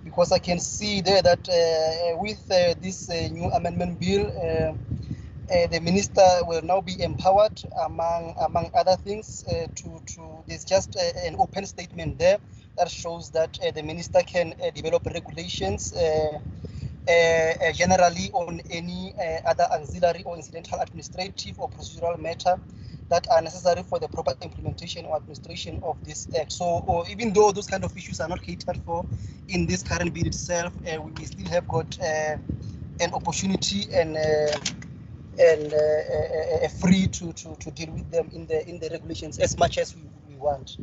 because I can see there that with this new amendment bill, the minister will now be empowered among other things there's just an open statement there that shows that the minister can develop regulations generally on any other auxiliary or incidental administrative or procedural matter that are necessary for the proper implementation or administration of this act. So even though those kind of issues are not catered for in this current bill itself, we still have got an opportunity and free to deal with them in the regulations as much as we want.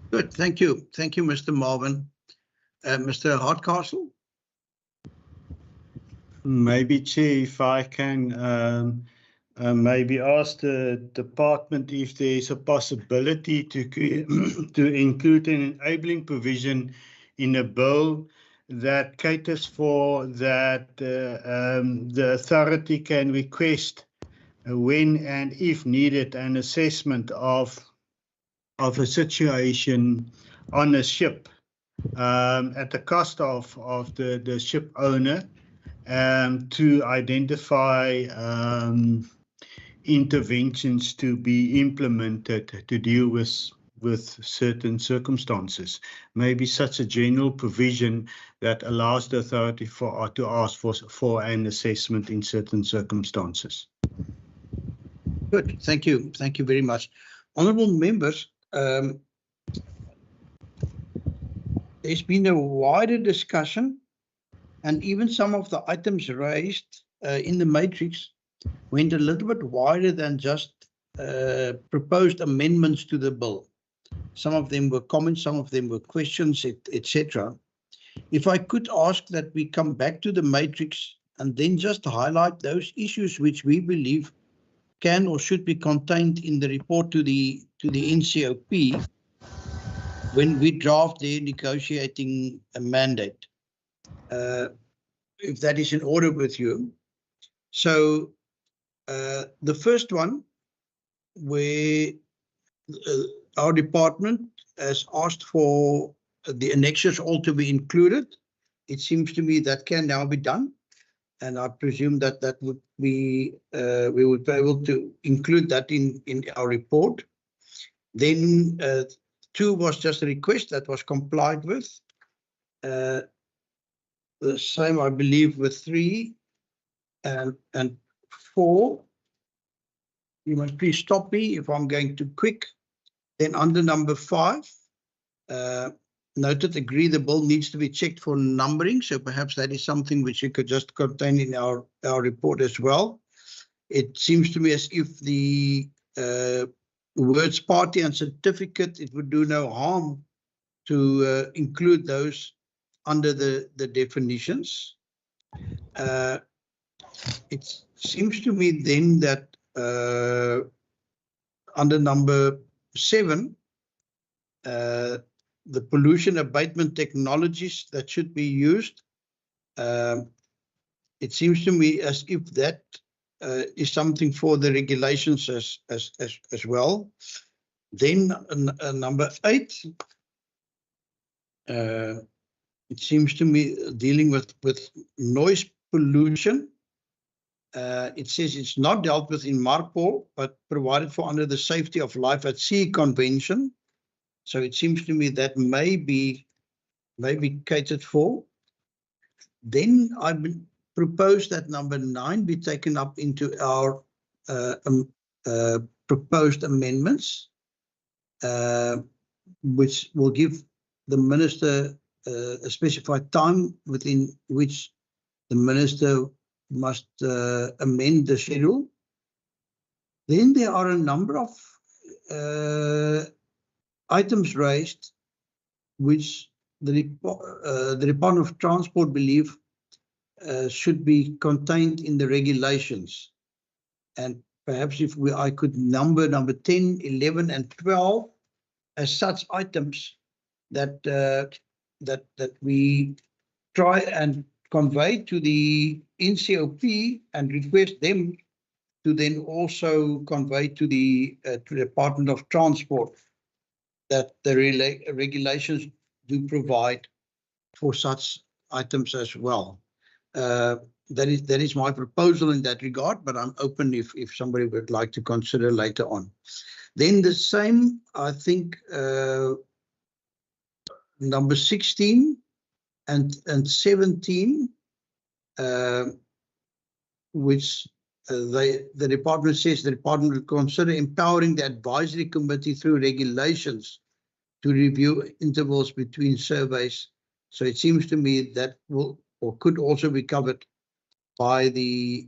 Good, thank you. Thank you, Mr. Marvin. Mr. Hardcastle? Maybe, Chair, if I can maybe ask the department if there is a possibility to include an enabling provision in a bill that caters for that the authority can request when and if needed an assessment of a situation on a ship at the cost of the ship owner to identify interventions to be implemented to deal with certain circumstances. Maybe such a general provision that allows the authority to ask for an assessment in certain circumstances. Good, thank you. Thank you very much. Honourable members, there's been a wider discussion, and even some of the items raised in the matrix went a little bit wider than just proposed amendments to the bill. Some of them were comments, some of them were questions, etc. If I could ask that we come back to the matrix and then just highlight those issues which we believe can or should be contained in the report to the NCOP when we draft their negotiating mandate, if that is in order with you. So the first one, where our department has asked for the annexures all to be included, it seems to me that can now be done, and I presume that would be we would be able to include that in our report. Then 2 was just a request that was complied with. The same, I believe, with 3 and 4. You must please stop me if I'm going too quick. Then under number 5, noted, agree the bill needs to be checked for numbering. So perhaps that is something which you could just contain in our report as well. It seems to me as if the words party and certificate, it would do no harm to include those under the definitions. It seems to me then that under number 7, the pollution abatement technologies that should be used, it seems to me as if that is something for the regulations as well. Then number 8, it seems to me dealing with noise pollution. It says it's not dealt with in MARPOL, but provided for under the Safety of Life at Sea Convention. So it seems to me that may be catered for. Then I propose that number 9 be taken up into our proposed amendments, which will give the minister a specified time within which the minister must amend the schedule. Then there are a number of items raised which the Department of Transport believe should be contained in the regulations. And perhaps if I could number 10, 11, and 12 as such items that that we try and convey to the NCOP and request them to then also convey to the Department of Transport that the regulations do provide for such items as well. That is my proposal in that regard, but I'm open if somebody would like to consider later on. Then the same, I think, number 16 and 17, which the department says the department will consider empowering the advisory committee through regulations to review intervals between surveys. So it seems to me that will or could also be covered by the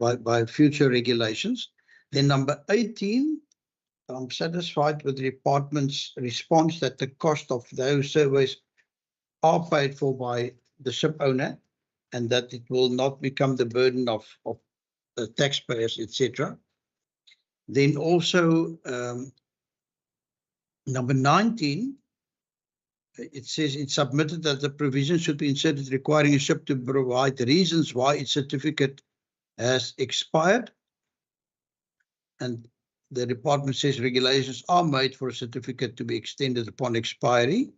by future regulations. Then number 18, I'm satisfied with the department's response that the cost of those surveys are paid for by the ship owner and that it will not become the burden of the taxpayers, etc. Then also number 19, it says it's submitted that the provision should be inserted requiring a ship to provide the reasons why its certificate has expired. And the department says regulations are made for a certificate to be extended upon expiry.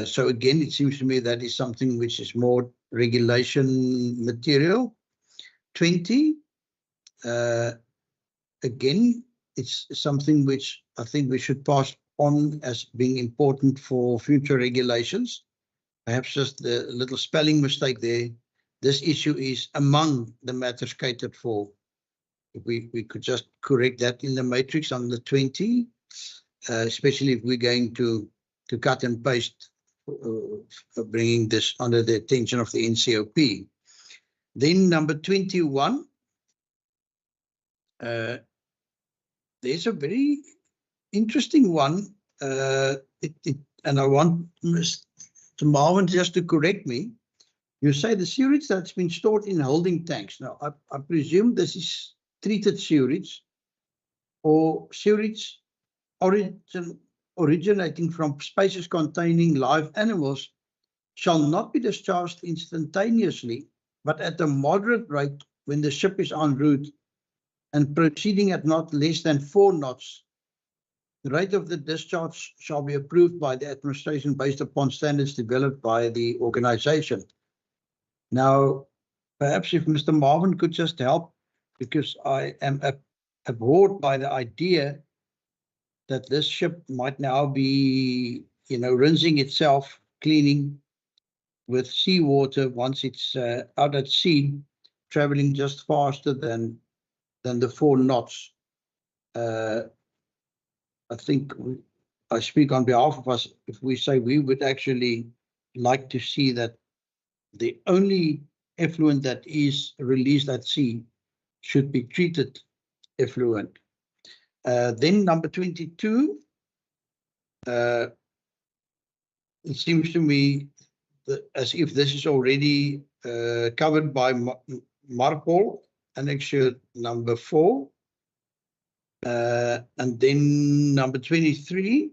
So again, it seems to me that is something which is more regulation material. 20, again, it's something which I think we should pass on as being important for future regulations. Perhaps just a little spelling mistake there. This issue is among the matters catered for. If we could just correct that in the matrix on the 20, especially if we're going to cut and paste, bringing this under the attention of the NCOP. Then number 21, there's a very interesting one, and I want Mr. Marvin just to correct me. You say the sewage that's been stored in holding tanks. Now, I presume this is treated sewage or sewage originating from spaces containing live animals shall not be discharged instantaneously, but at a moderate rate when the ship is en route and proceeding at not less than 4 knots. The rate of the discharge shall be approved by the administration based upon standards developed by the organization. Now, perhaps if Mr. Marvin could just help, because I am abhorred by the idea that this ship might now be, rinsing itself, cleaning with seawater once it's out at sea, traveling just faster than the 4 knots. I think I speak on behalf of us if we say we would actually like to see that the only effluent that is released at sea should be treated effluent. Then number 22, it seems to me that as if this is already covered by MARPOL, annexure number 4. And then number 23,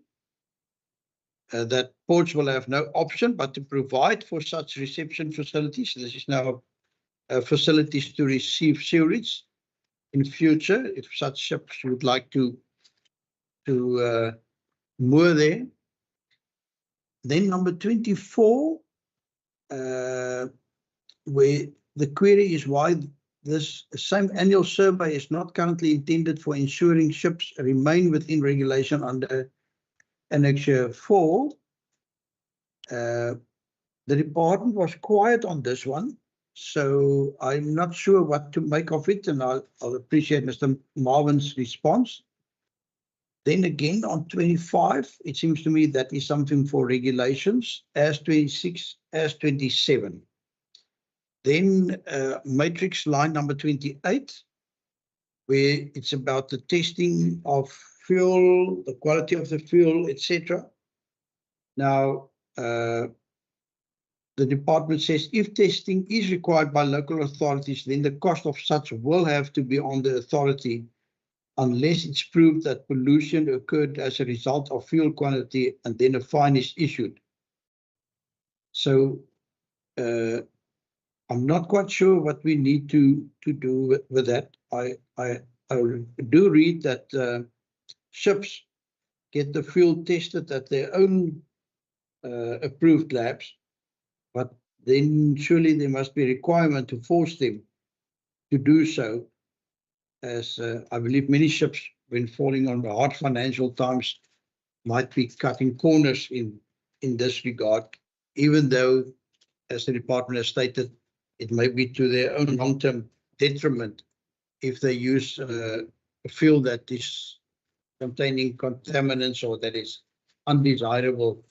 that ports will have no option but to provide for such reception facilities. This is now facilities to receive sewage in future if such ships would like to moor there. Then number 24, where the query is why this same annual survey is not currently intended for ensuring ships remain within regulation under Annexure 4. The department was quiet on this one, so I'm not sure what to make of it, and I'll appreciate Mr. Marvin's response. Then again on 25, it seems to me that is something for regulations, as 26, as 27. Then matrix line number 28, where it's about the testing of fuel, the quality of the fuel, etc. Now, the department says if testing is required by local authorities, then the cost of such will have to be on the authority unless it's proved that pollution occurred as a result of fuel quantity and then a fine is issued. So I'm not quite sure what we need to do with that. I do read that ships get the fuel tested at their own approved labs, but then surely there must be a requirement to force them to do so, as I believe many ships, when falling on the hard financial times, might be cutting corners in this regard, even though, as the department has stated, it may be to their own long-term detriment if they use a fuel that is containing contaminants or that is undesirable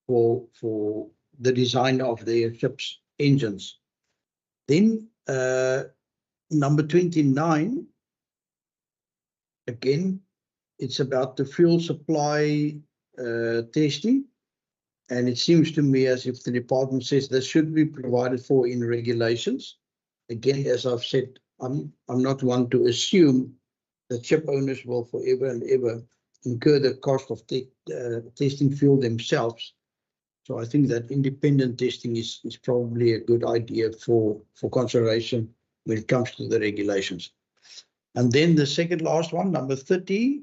for the design of their ship's engines. Then number 29, again, it's about the fuel supply testing. And it seems to me as if the department says this should be provided for in regulations. Again, as I've said, I'm not one to assume that ship owners will forever and ever incur the cost of testing fuel themselves. So I think that independent testing is probably a good idea for consideration when it comes to the regulations. And then the second last one, number 30,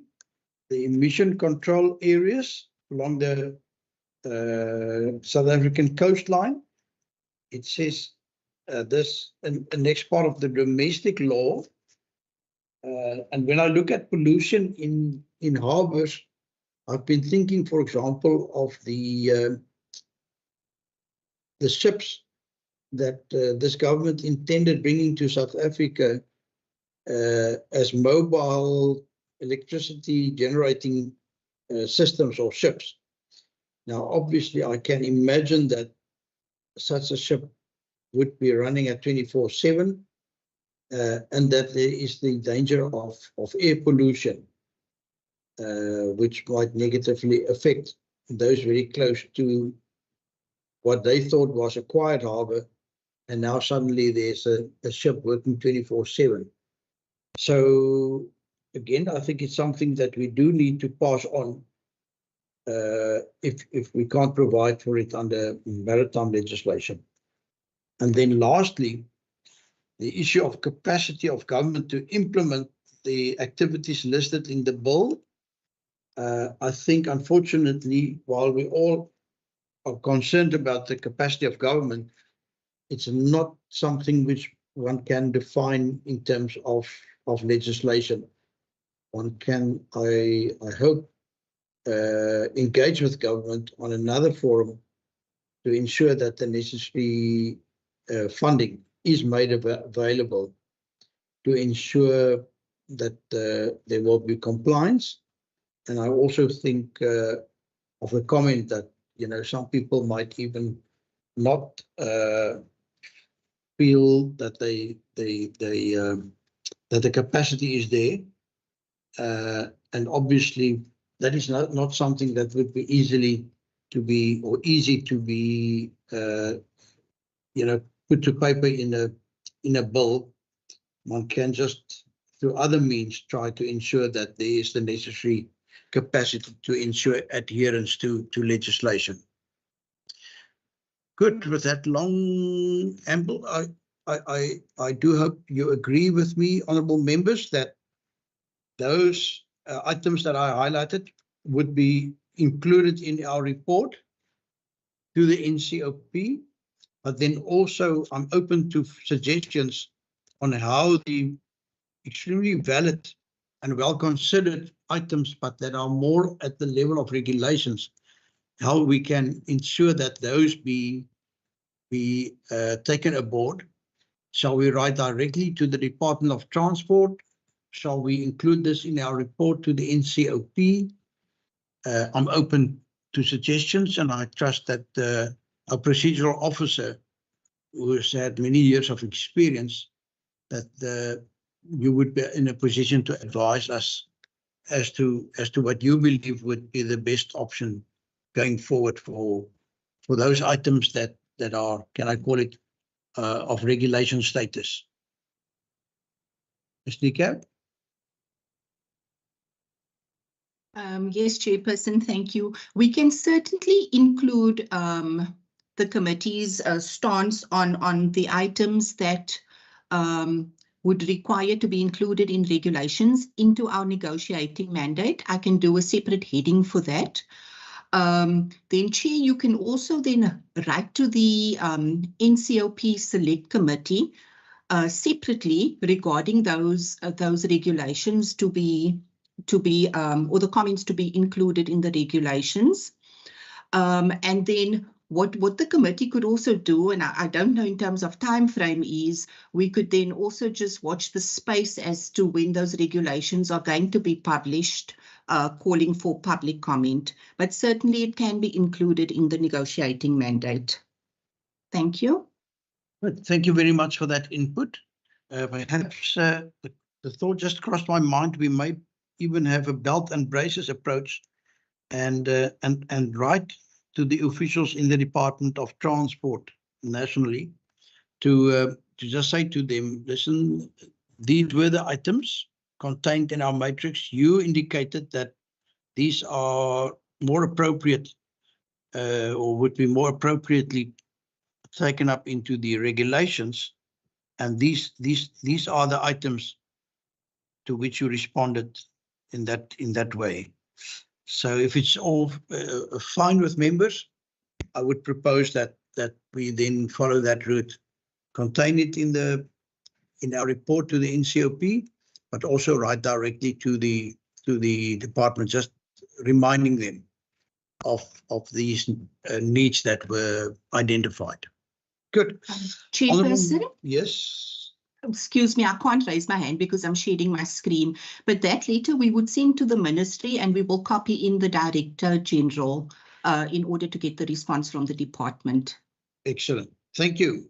the emission control areas along the South African coastline. It says this the next part of the domestic law. And when I look at pollution in harbors, I've been thinking, for example, of the ships that this government intended bringing to South Africa as mobile electricity generating systems or ships. Now, obviously, I can imagine that such a ship would be running at 24/7 and that there is the danger of air pollution, which might negatively affect those very close to what they thought was a quiet harbor, and now suddenly there's a ship working 24/7. So again, I think it's something that we do need to pass on if we can't provide for it under maritime legislation. And then lastly, the issue of capacity of government to implement the activities listed in the bill. I think, unfortunately, while we all are concerned about the capacity of government, it's not something which one can define in terms of legislation. One can, I hope, engage with government on another forum to ensure that the necessary funding is made available to ensure that there will be compliance And I also think of a comment that, some people might even not feel that that the capacity is there. And obviously that is not something that would be easy to be put to paper in a bill. One can just through other means try to ensure that there is the necessary capacity to ensure adherence to legislation. Good. With that long amble, I do hope you agree with me, honourable members, that those items that I highlighted would be included in our report to the NCOP, but then also I'm open to suggestions on how the extremely valid and well-considered items, but that are more at the level of regulations, how we can ensure that those be taken aboard. Shall we write directly to the Department of Transport? Shall we include this in our report to the NCOP? I'm open to suggestions, and I trust that our procedural officer, who has had many years of experience, that you would be in a position to advise us as to what you believe would be the best option going forward for those items that are, can I call it, of regulation status. Ms. Niekamp? Yes, Chairperson, thank you. We can certainly include the committee's stance on the items that would require to be included in regulations into our negotiating mandate. I can do a separate heading for that. Then, Chair, you can also then write to the NCOP Select Committee separately regarding those regulations to be or the comments to be included in the regulations. And then what the committee could also do, and I don't know in terms of time frame, is we could then also just watch the space as to when those regulations are going to be published, calling for public comment. But certainly it can be included in the negotiating mandate. Thank you. Thank you very much for that input. Perhaps the thought just crossed my mind, we may even have a belt and braces approach and write to the officials in the Department of Transport nationally to just say to them, listen, these were the items contained in our matrix. You indicated that these are more appropriate or would be more appropriately taken up into the regulations, and these are the items to which you responded in that way. So if it's all fine with members, I would propose that we then follow that route, contain it in our report to the NCOP, but also write directly to the department, just reminding them of these needs that were identified. Good. Chairperson? Yes. Excuse me, I can't raise my hand because I'm sharing my screen, but that letter we would send to the ministry and we will copy in the Director General in order to get the response from the department. Excellent. Thank you.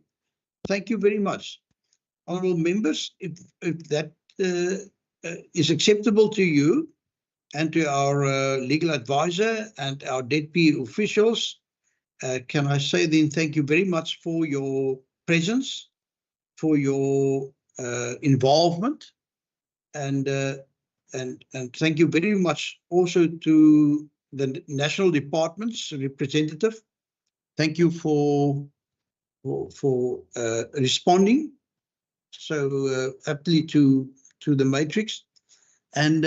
Thank you very much. Honourable members, if that is acceptable to you and to our legal advisor and our DEDP officials, can I say then thank you very much for your presence, for your involvement, and thank you very much also to the national department's representative. Thank you for responding so aptly to the matrix. And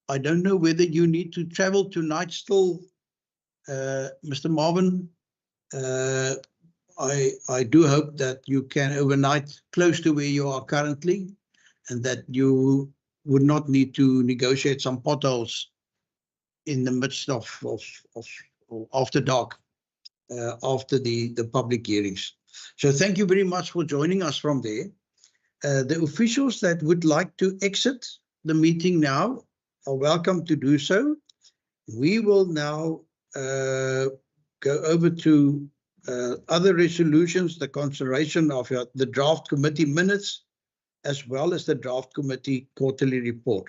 I don't know whether you need to travel tonight still, Mr. Marvin. I do hope that you can overnight close to where you are currently, and that you would not need to negotiate some potholes in the midst of after dark, after the public hearings. So thank you very much for joining us from there. The officials that would like to exit the meeting now, are welcome to do so. We will now go over to other resolutions, the consideration of the draft committee minutes, as well as the draft committee quarterly report.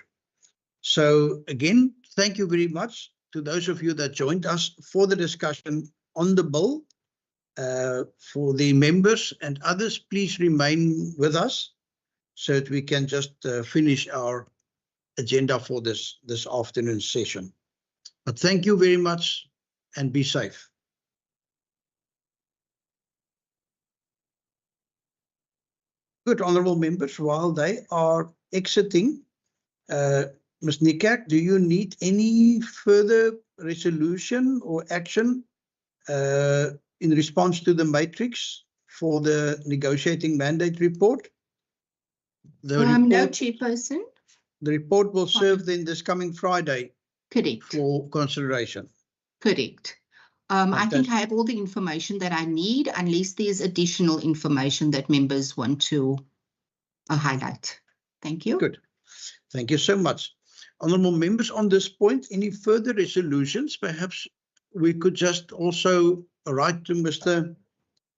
So again, thank you very much to those of you that joined us for the discussion on the bill. For the members and others, please remain with us so that we can just finish our agenda for this afternoon session. But thank you very much and be safe. Good, honourable members, while they are exiting, Ms. Nikak, do you need any further resolution or action in response to the matrix for the negotiating mandate report? The No, Chairperson. The report will serve then this coming Friday. Correct. For consideration. Correct. I think I have all the information that I need, unless there's additional information that members want to highlight. Thank you. Good. Thank you so much. Honourable members, on this point, any further resolutions? Perhaps we could just also write to Mr.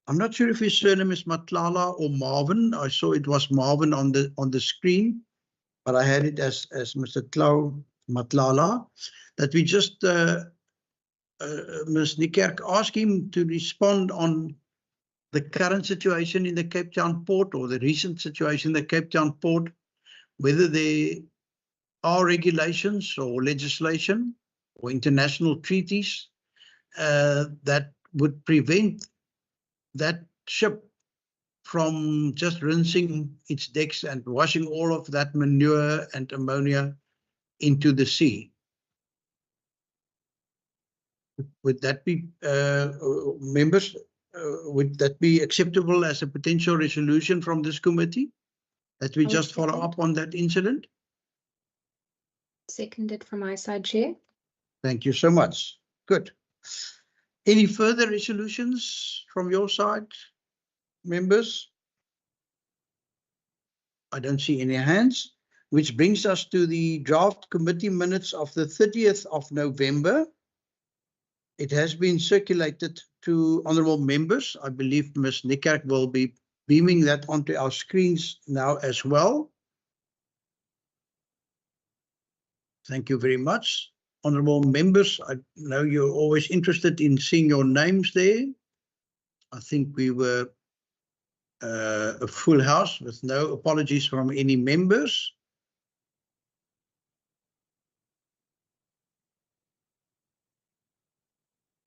I'm not sure if his surname is Matlala or Marvin. I saw it was Marvin on the screen, but I had it as Mr. Matlala, that we just Ms. Niekerk ask him to respond on the current situation in the Cape Town port, or the recent situation in the Cape Town port, whether there are regulations or legislation or international treaties that would prevent that ship from just rinsing its decks and washing all of that manure and ammonia into the sea. Would that be, members, would that be acceptable as a potential resolution from this committee? That we just follow up on that incident? Seconded from my side, Chair. Thank you so much. Good. Any further resolutions from your side, members? I don't see any hands, which brings us to the draft committee minutes of the 30th of November. It has been circulated to honourable members. I believe Ms. Niekerk will be beaming that onto our screens now as well. Thank you very much. Honourable members, I know you're always interested in seeing your names there. I think we were a full house with no apologies from any members.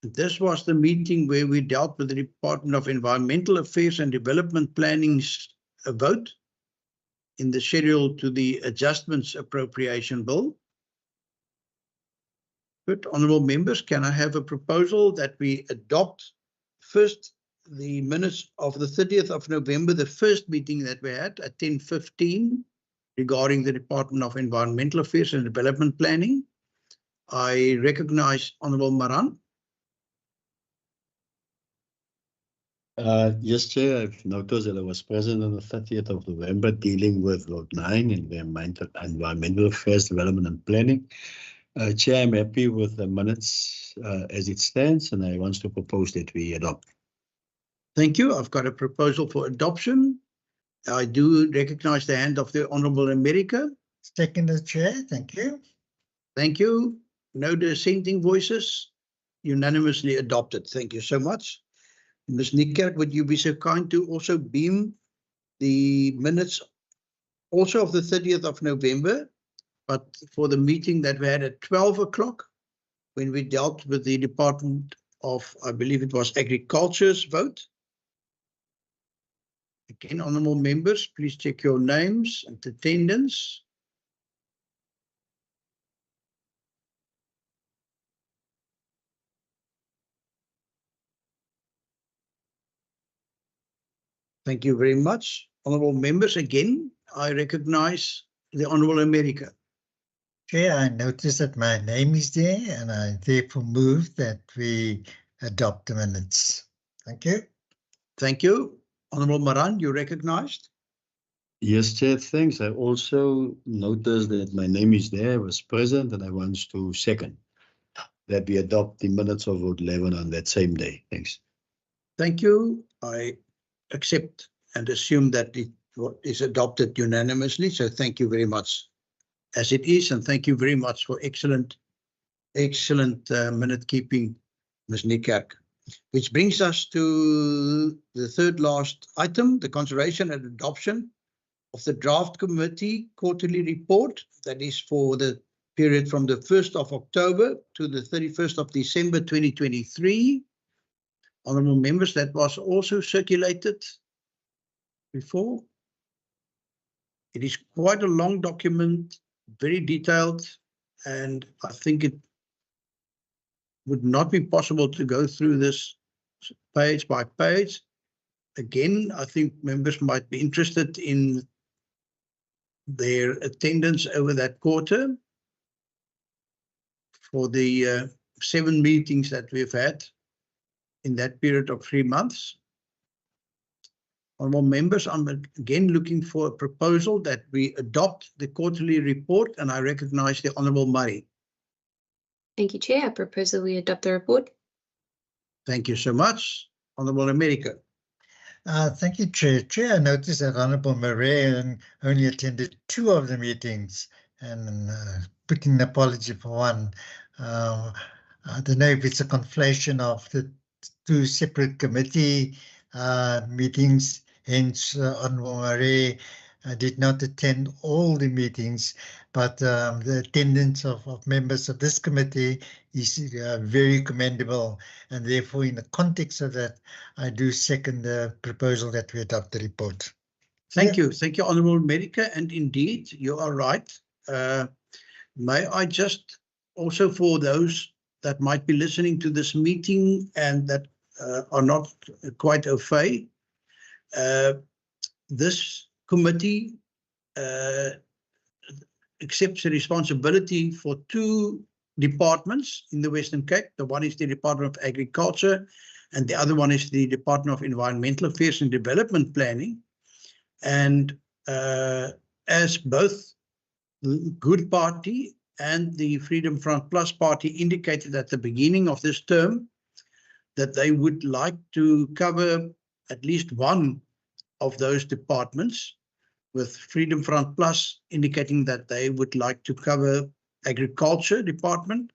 This was the meeting where we dealt with the Department of Environmental Affairs and Development Planning's vote in the schedule to the Adjustments Appropriation Bill. Good. Honourable members, can I have a proposal that we adopt first the minutes of the 30th of November, the first meeting that we had at 10:15 regarding the Department of Environmental Affairs and Development Planning. I recognise Honourable Maran. Yes, Chair, I've noticed that I was present on the 30th of November dealing with Vote 9, Environmental Affairs, Development and Planning. Chair, I'm happy with the minutes as it stands, and I want to propose that we adopt. Thank you. I've got a proposal for adoption. I do recognise the hand of the Honourable America. Seconded, Chair. Thank you. Thank you. No dissenting voices. Unanimously adopted. Thank you so much. Ms. Niekerk, would you be so kind to also beam the minutes also of the 30th of November, but for the meeting that we had at 12 o'clock when we dealt with the Department of, I believe it was Agriculture's vote. Again, honourable members, please check your names and attendance. Thank you very much. Honourable members, again, I recognise the Honourable America. Chair, I notice that my name is there, and I therefore move that we adopt the minutes. Thank you. Thank you. Honourable Maran, you recognised? Yes, Chair, thanks. I also noticed that my name is there, I was present, and I want to second that we adopt the minutes of vote 11 on that same day. Thanks. Thank you. I accept and assume that it is adopted unanimously. So thank you very much as it is. And thank you very much for excellent minute keeping, Ms. Niekerk. Which brings us to the third last item, the consideration and adoption of the draft committee quarterly report. That is for the period from the 1st of October to the 31st of December 2023. Honourable members, that was also circulated before. It is quite a long document, very detailed, and I think it would not be possible to go through this page by page. Again, I think members might be interested in their attendance over that quarter for the 7 meetings that we've had in that period of 3 months. Honourable members, I'm again looking for a proposal that we adopt the quarterly report, and I recognise the Honourable Murray. Thank you, Chair. I propose that we adopt the report. Thank you so much. Honourable America. Thank you, Chair. Chair, I noticed that Honourable Murray only attended 2 of the meetings, and putting an apology for one. I don't know if it's a conflation of the 2 separate committee meetings, hence Honourable Murray did not attend all the meetings, but the attendance of members of this committee is very commendable, and therefore in the context of that, I do second the proposal that we adopt the report. Thank you. Thank you, Honourable America, and indeed, you are right. May I just also, for those that might be listening to this meeting and that are not quite au fait, this committee accepts the responsibility for 2 departments in the Western Cape. The one is the Department of Agriculture, and the other one is the Department of Environmental Affairs and Development Planning. And as both the Good Party and the Freedom Front Plus Party indicated at the beginning of this term, that they would like to cover at least one of those departments, with Freedom Front Plus indicating that they would like to cover Agriculture Department,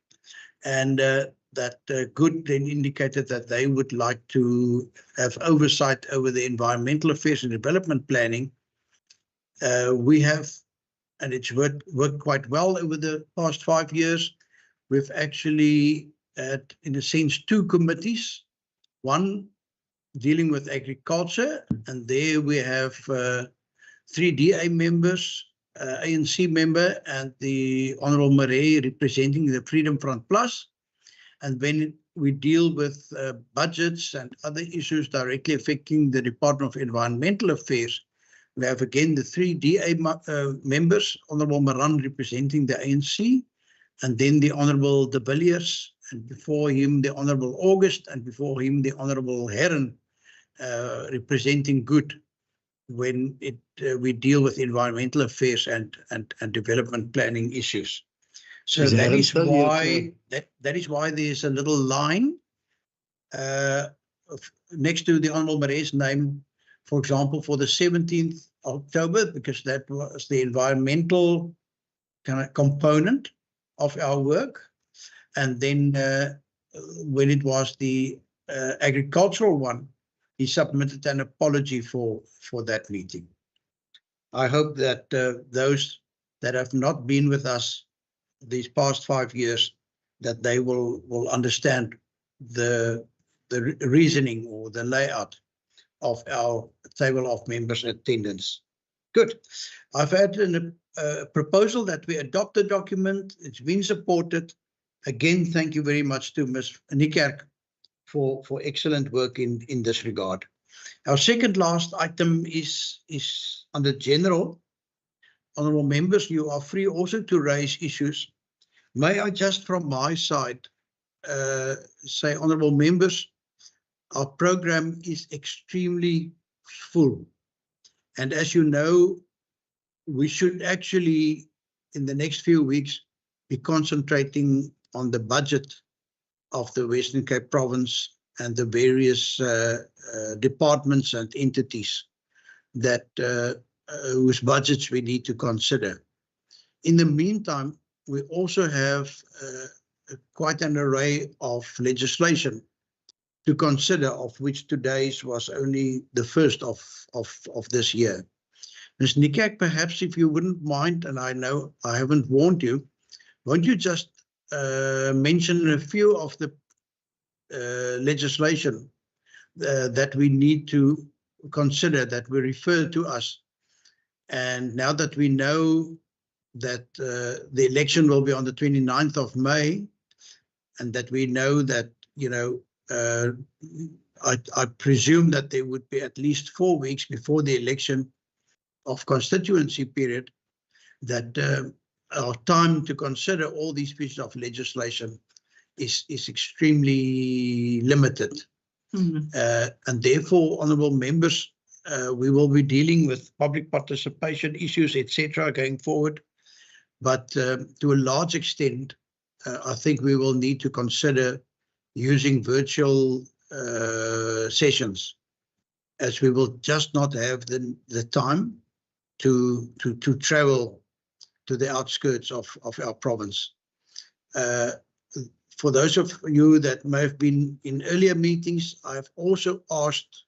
and that Good then indicated that they would like to have oversight over the Environmental Affairs and Development Planning. We have, and it's worked quite well over the past 5 years, we've actually had, in a sense, 2 committees, one dealing with agriculture, and there we have 3 DA members, ANC member, and the Honourable Murray representing the Freedom Front Plus. And when we deal with budgets and other issues directly affecting the Department of Environmental Affairs, we have again the 3 DA members, Honourable Maran representing the ANC, and then the Honourable De Villiers, and before him the Honourable August, and before him the Honourable Herron, representing Good, when we deal with environmental affairs and development planning issues. So that is why that is why there's a little line next to the Honourable Murray's name, for example, for the 17th October, because that was the environmental kind of component of our work. And then when it was the agricultural one, he submitted an apology for that meeting. I hope that those that have not been with us these past 5 years, that they will understand the reasoning or the layout of our table of members' attendance. Good. I've had a proposal that we adopt the document. It's been supported. Again, thank you very much to Ms. Niekerk for excellent work in this regard. Our second last item is under general. Honourable members, you are free also to raise issues. May I just from my side say, honourable members, our program is extremely full. And as you know, we should actually, in the next few weeks, be concentrating on the budget of the Western Cape Province and the various departments and entities that whose budgets we need to consider. In the meantime, we also have quite an array of legislation to consider, of which today's was only the first of this year. Ms. Nikak, perhaps if you wouldn't mind, and I know I haven't warned you, won't you just mention a few of the legislation that we need to consider, that will refer to us. And now that we know that the election will be on the 29th of May, and that we know that, you know, I presume that there would be at least 4 weeks before the election of constituency period, that our time to consider all these pieces of legislation is extremely limited. And therefore, honourable members, we will be dealing with public participation issues, etc., going forward. But to a large extent, I think we will need to consider using virtual sessions, as we will just not have the time to travel to the outskirts of our province. For those of you that may have been in earlier meetings, I've also asked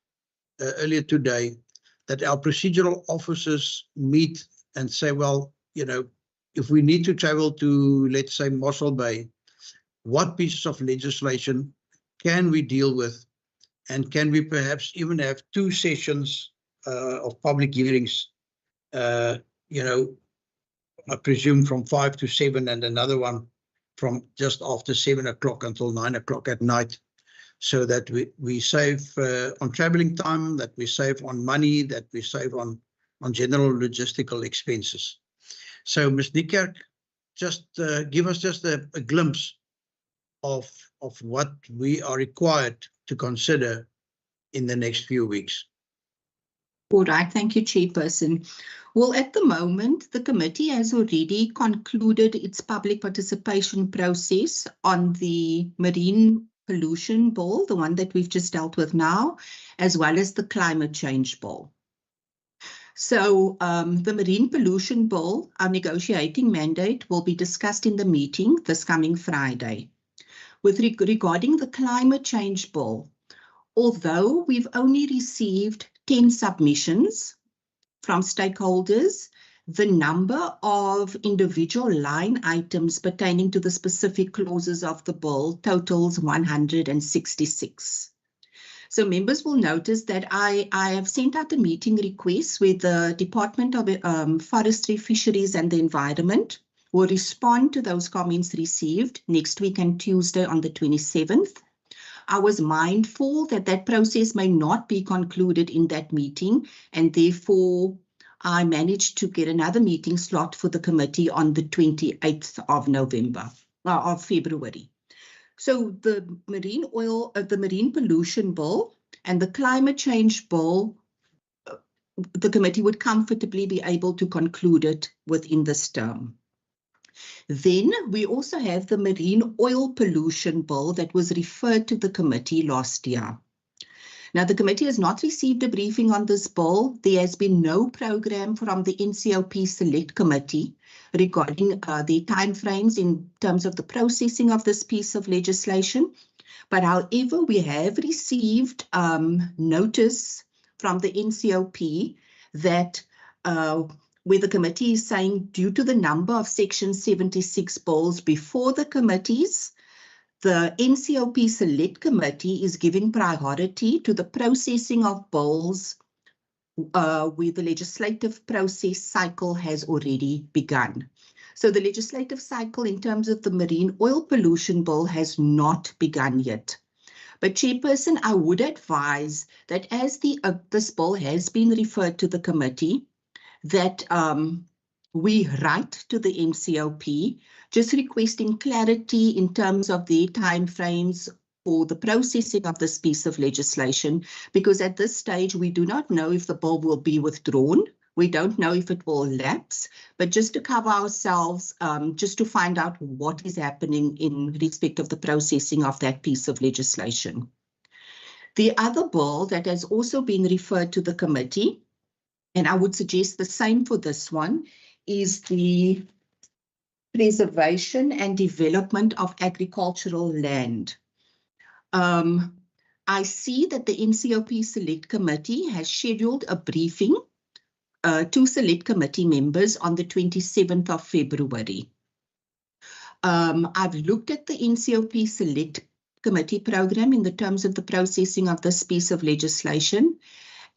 earlier today that our procedural officers meet and say, well, you know, if we need to travel to, let's say, Mossel Bay, what pieces of legislation can we deal with? And can we perhaps even have 2 sessions of public hearings, you know, I presume from 5 to 7, and another one from just after 7 o'clock until 9 o'clock at night, so that we save on traveling time, that we save on money, that we save on general logistical expenses. So, Ms. Nikkerk, just give us just a glimpse of what we are required to consider in the next few weeks. All right, thank you, Chairperson. Well, at the moment, the committee has already concluded its public participation process on the Marine Pollution Bill, the one that we've just dealt with now, as well as the Climate Change Bill. So the Marine Pollution Bill, our negotiating mandate, will be discussed in the meeting this coming Friday. Regarding the Climate Change Bill, although we've only received 10 submissions from stakeholders, the number of individual line items pertaining to the specific clauses of the bill totals 166. So members will notice that I have sent out a meeting request where the Department of Forestry, Fisheries and the Environment will respond to those comments received next week and Tuesday on the 27th. I was mindful that that process may not be concluded in that meeting, and therefore I managed to get another meeting slot for the committee on the 28th of February. So the Marine Pollution Bill and the Climate Change Bill, the committee would comfortably be able to conclude it within this term. Then we also have the Marine Oil Pollution Bill that was referred to the committee last year. Now, the committee has not received a briefing on this bill. There has been no program from the NCOP Select Committee regarding the timeframes in terms of the processing of this piece of legislation. But however, we have received notice from the NCOP that where the committee is saying, due to the number of Section 76 bills before the committees, the NCOP Select Committee is giving priority to the processing of bills where the legislative process cycle has already begun. So the legislative cycle in terms of the Marine Oil Pollution Bill has not begun yet. But Chairperson, I would advise that as this bill has been referred to the committee, that we write to the NCOP just requesting clarity in terms of the timeframes for the processing of this piece of legislation, because at this stage we do not know if the bill will be withdrawn We don't know if it will lapse, but just to cover ourselves, just to find out what is happening in respect of the processing of that piece of legislation. The other bill that has also been referred to the committee, and I would suggest the same for this one, is the preservation and development of agricultural land. I see that the NCOP Select Committee has scheduled a briefing to Select Committee members on the 27th of February. I've looked at the NCOP Select Committee program in the terms of the processing of this piece of legislation,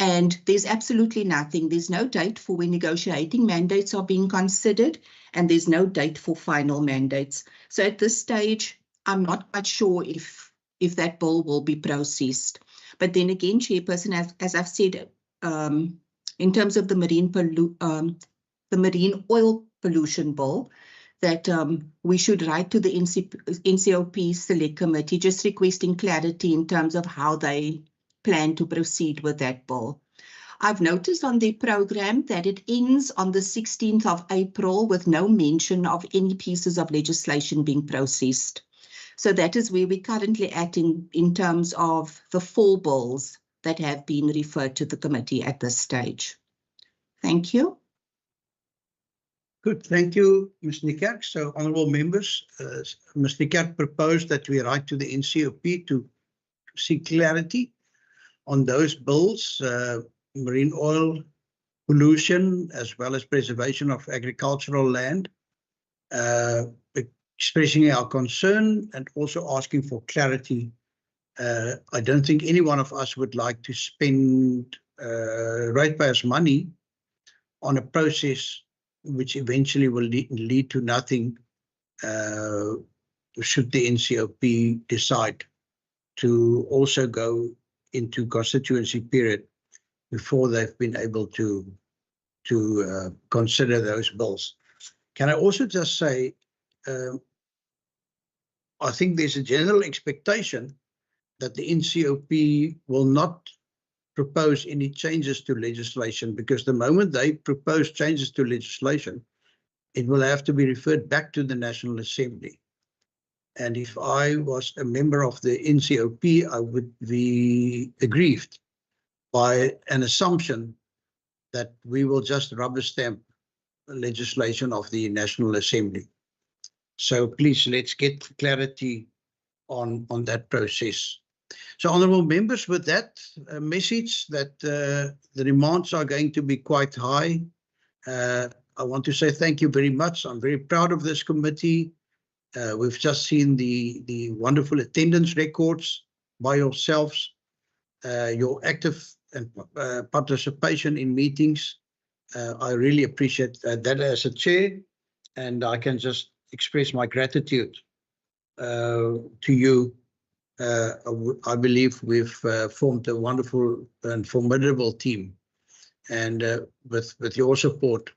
and there's absolutely nothing. There's no date for when negotiating mandates are being considered, and there's no date for final mandates. So at this stage, I'm not quite sure if that bill will be processed. But then again, Chairperson, as I've said, in terms of the marine oil pollution bill, that we should write to the NCOP Select Committee just requesting clarity in terms of how they plan to proceed with that bill. I've noticed on the program that it ends on the 16th of April with no mention of any pieces of legislation being processed. So that is where we're currently at in terms of the 4 bills that have been referred to the committee at this stage. Thank you. Good, thank you, Ms. Niekerk. So, honourable members, Ms. Niekerk proposed that we write to the NCOP to seek clarity on those bills, marine oil pollution, as well as preservation of agricultural land, expressing our concern and also asking for clarity. I don't think any one of us would like to spend ratepayers' money on a process which eventually will lead to nothing should the NCOP decide to also go into constituency period before they've been able to consider those bills. Can I also just say, I think there's a general expectation that the NCOP will not propose any changes to legislation, because the moment they propose changes to legislation, it will have to be referred back to the National Assembly. And if I was a member of the NCOP, I would be aggrieved by an assumption that we will just rubber stamp legislation of the National Assembly. So please, let's get clarity on that process. So, honourable members, with that message that the demands are going to be quite high, I want to say thank you very much. I'm very proud of this committee. We've just seen the wonderful attendance records by yourselves, your active and participation in meetings. I really appreciate that as a chair, and I can just express my gratitude to you. I believe we've formed a wonderful and formidable team, and with your support,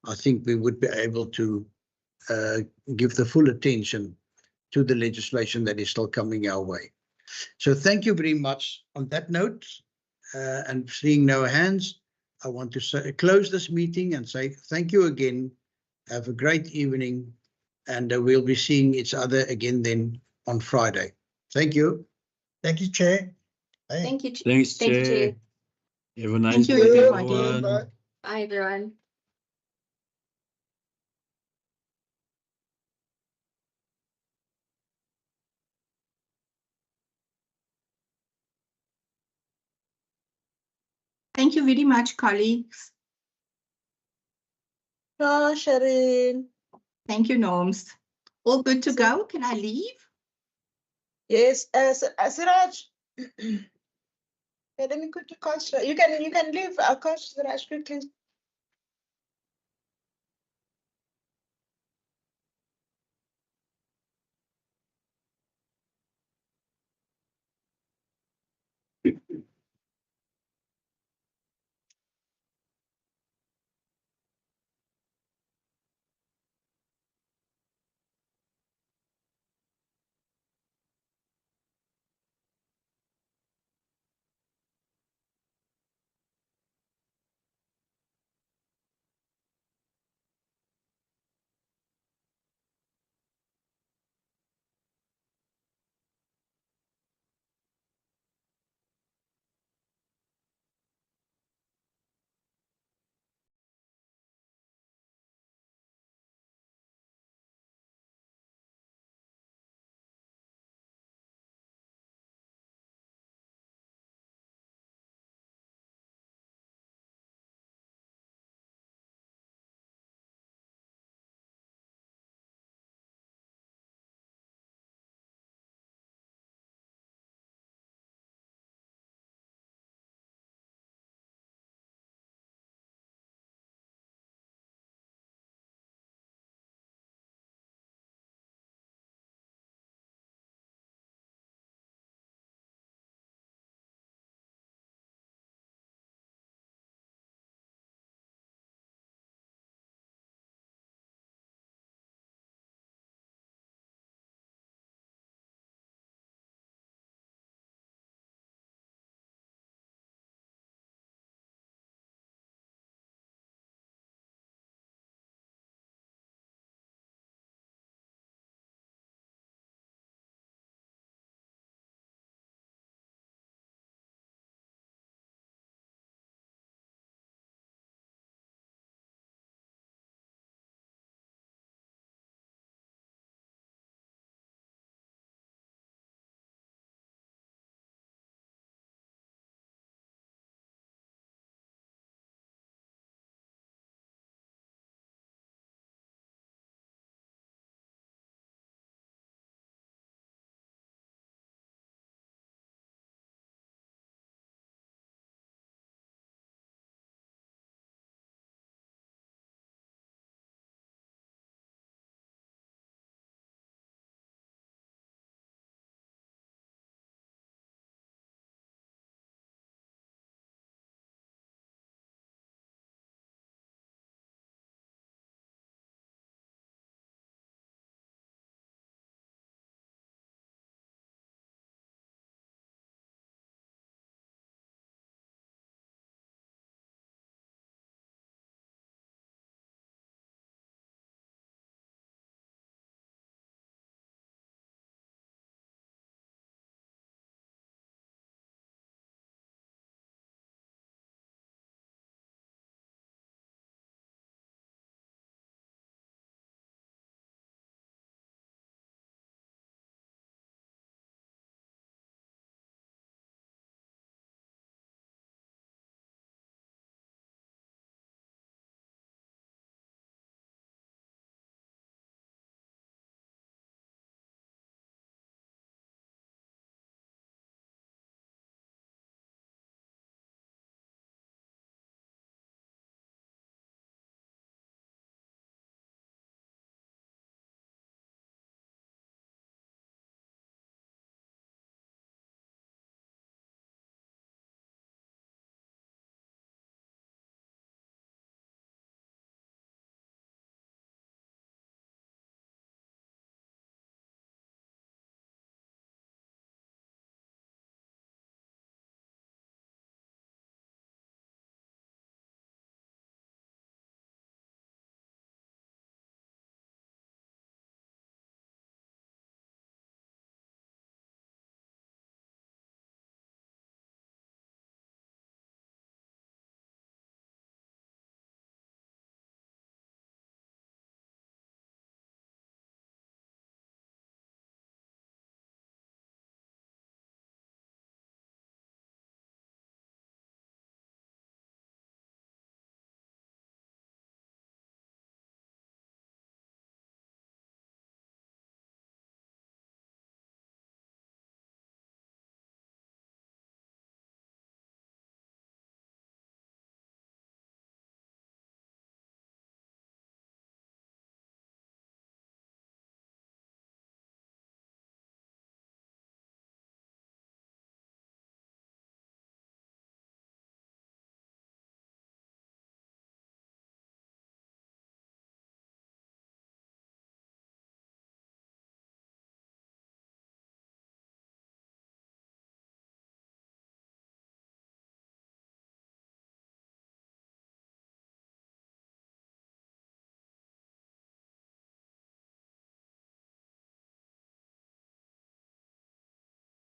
I think we would be able to give the full attention to the legislation that is still coming our way. So thank you very much. On that note, and seeing no hands, I want to close this meeting and say thank you again. Have a great evening, and we'll be seeing each other again then on Friday. Thank you. Thank you, Chair. Bye. Thank you. Thanks, Thank you, Chair. Chair. Have a nice you, day, everybody. everyone. Bye, everyone. Thank you very much, colleagues. No, Sharon. Thank you, Norms. All good to go? Can I leave? Yes, Siraj. Okay, let me quickly coach. You can leave. I'll coach Siraj quickly.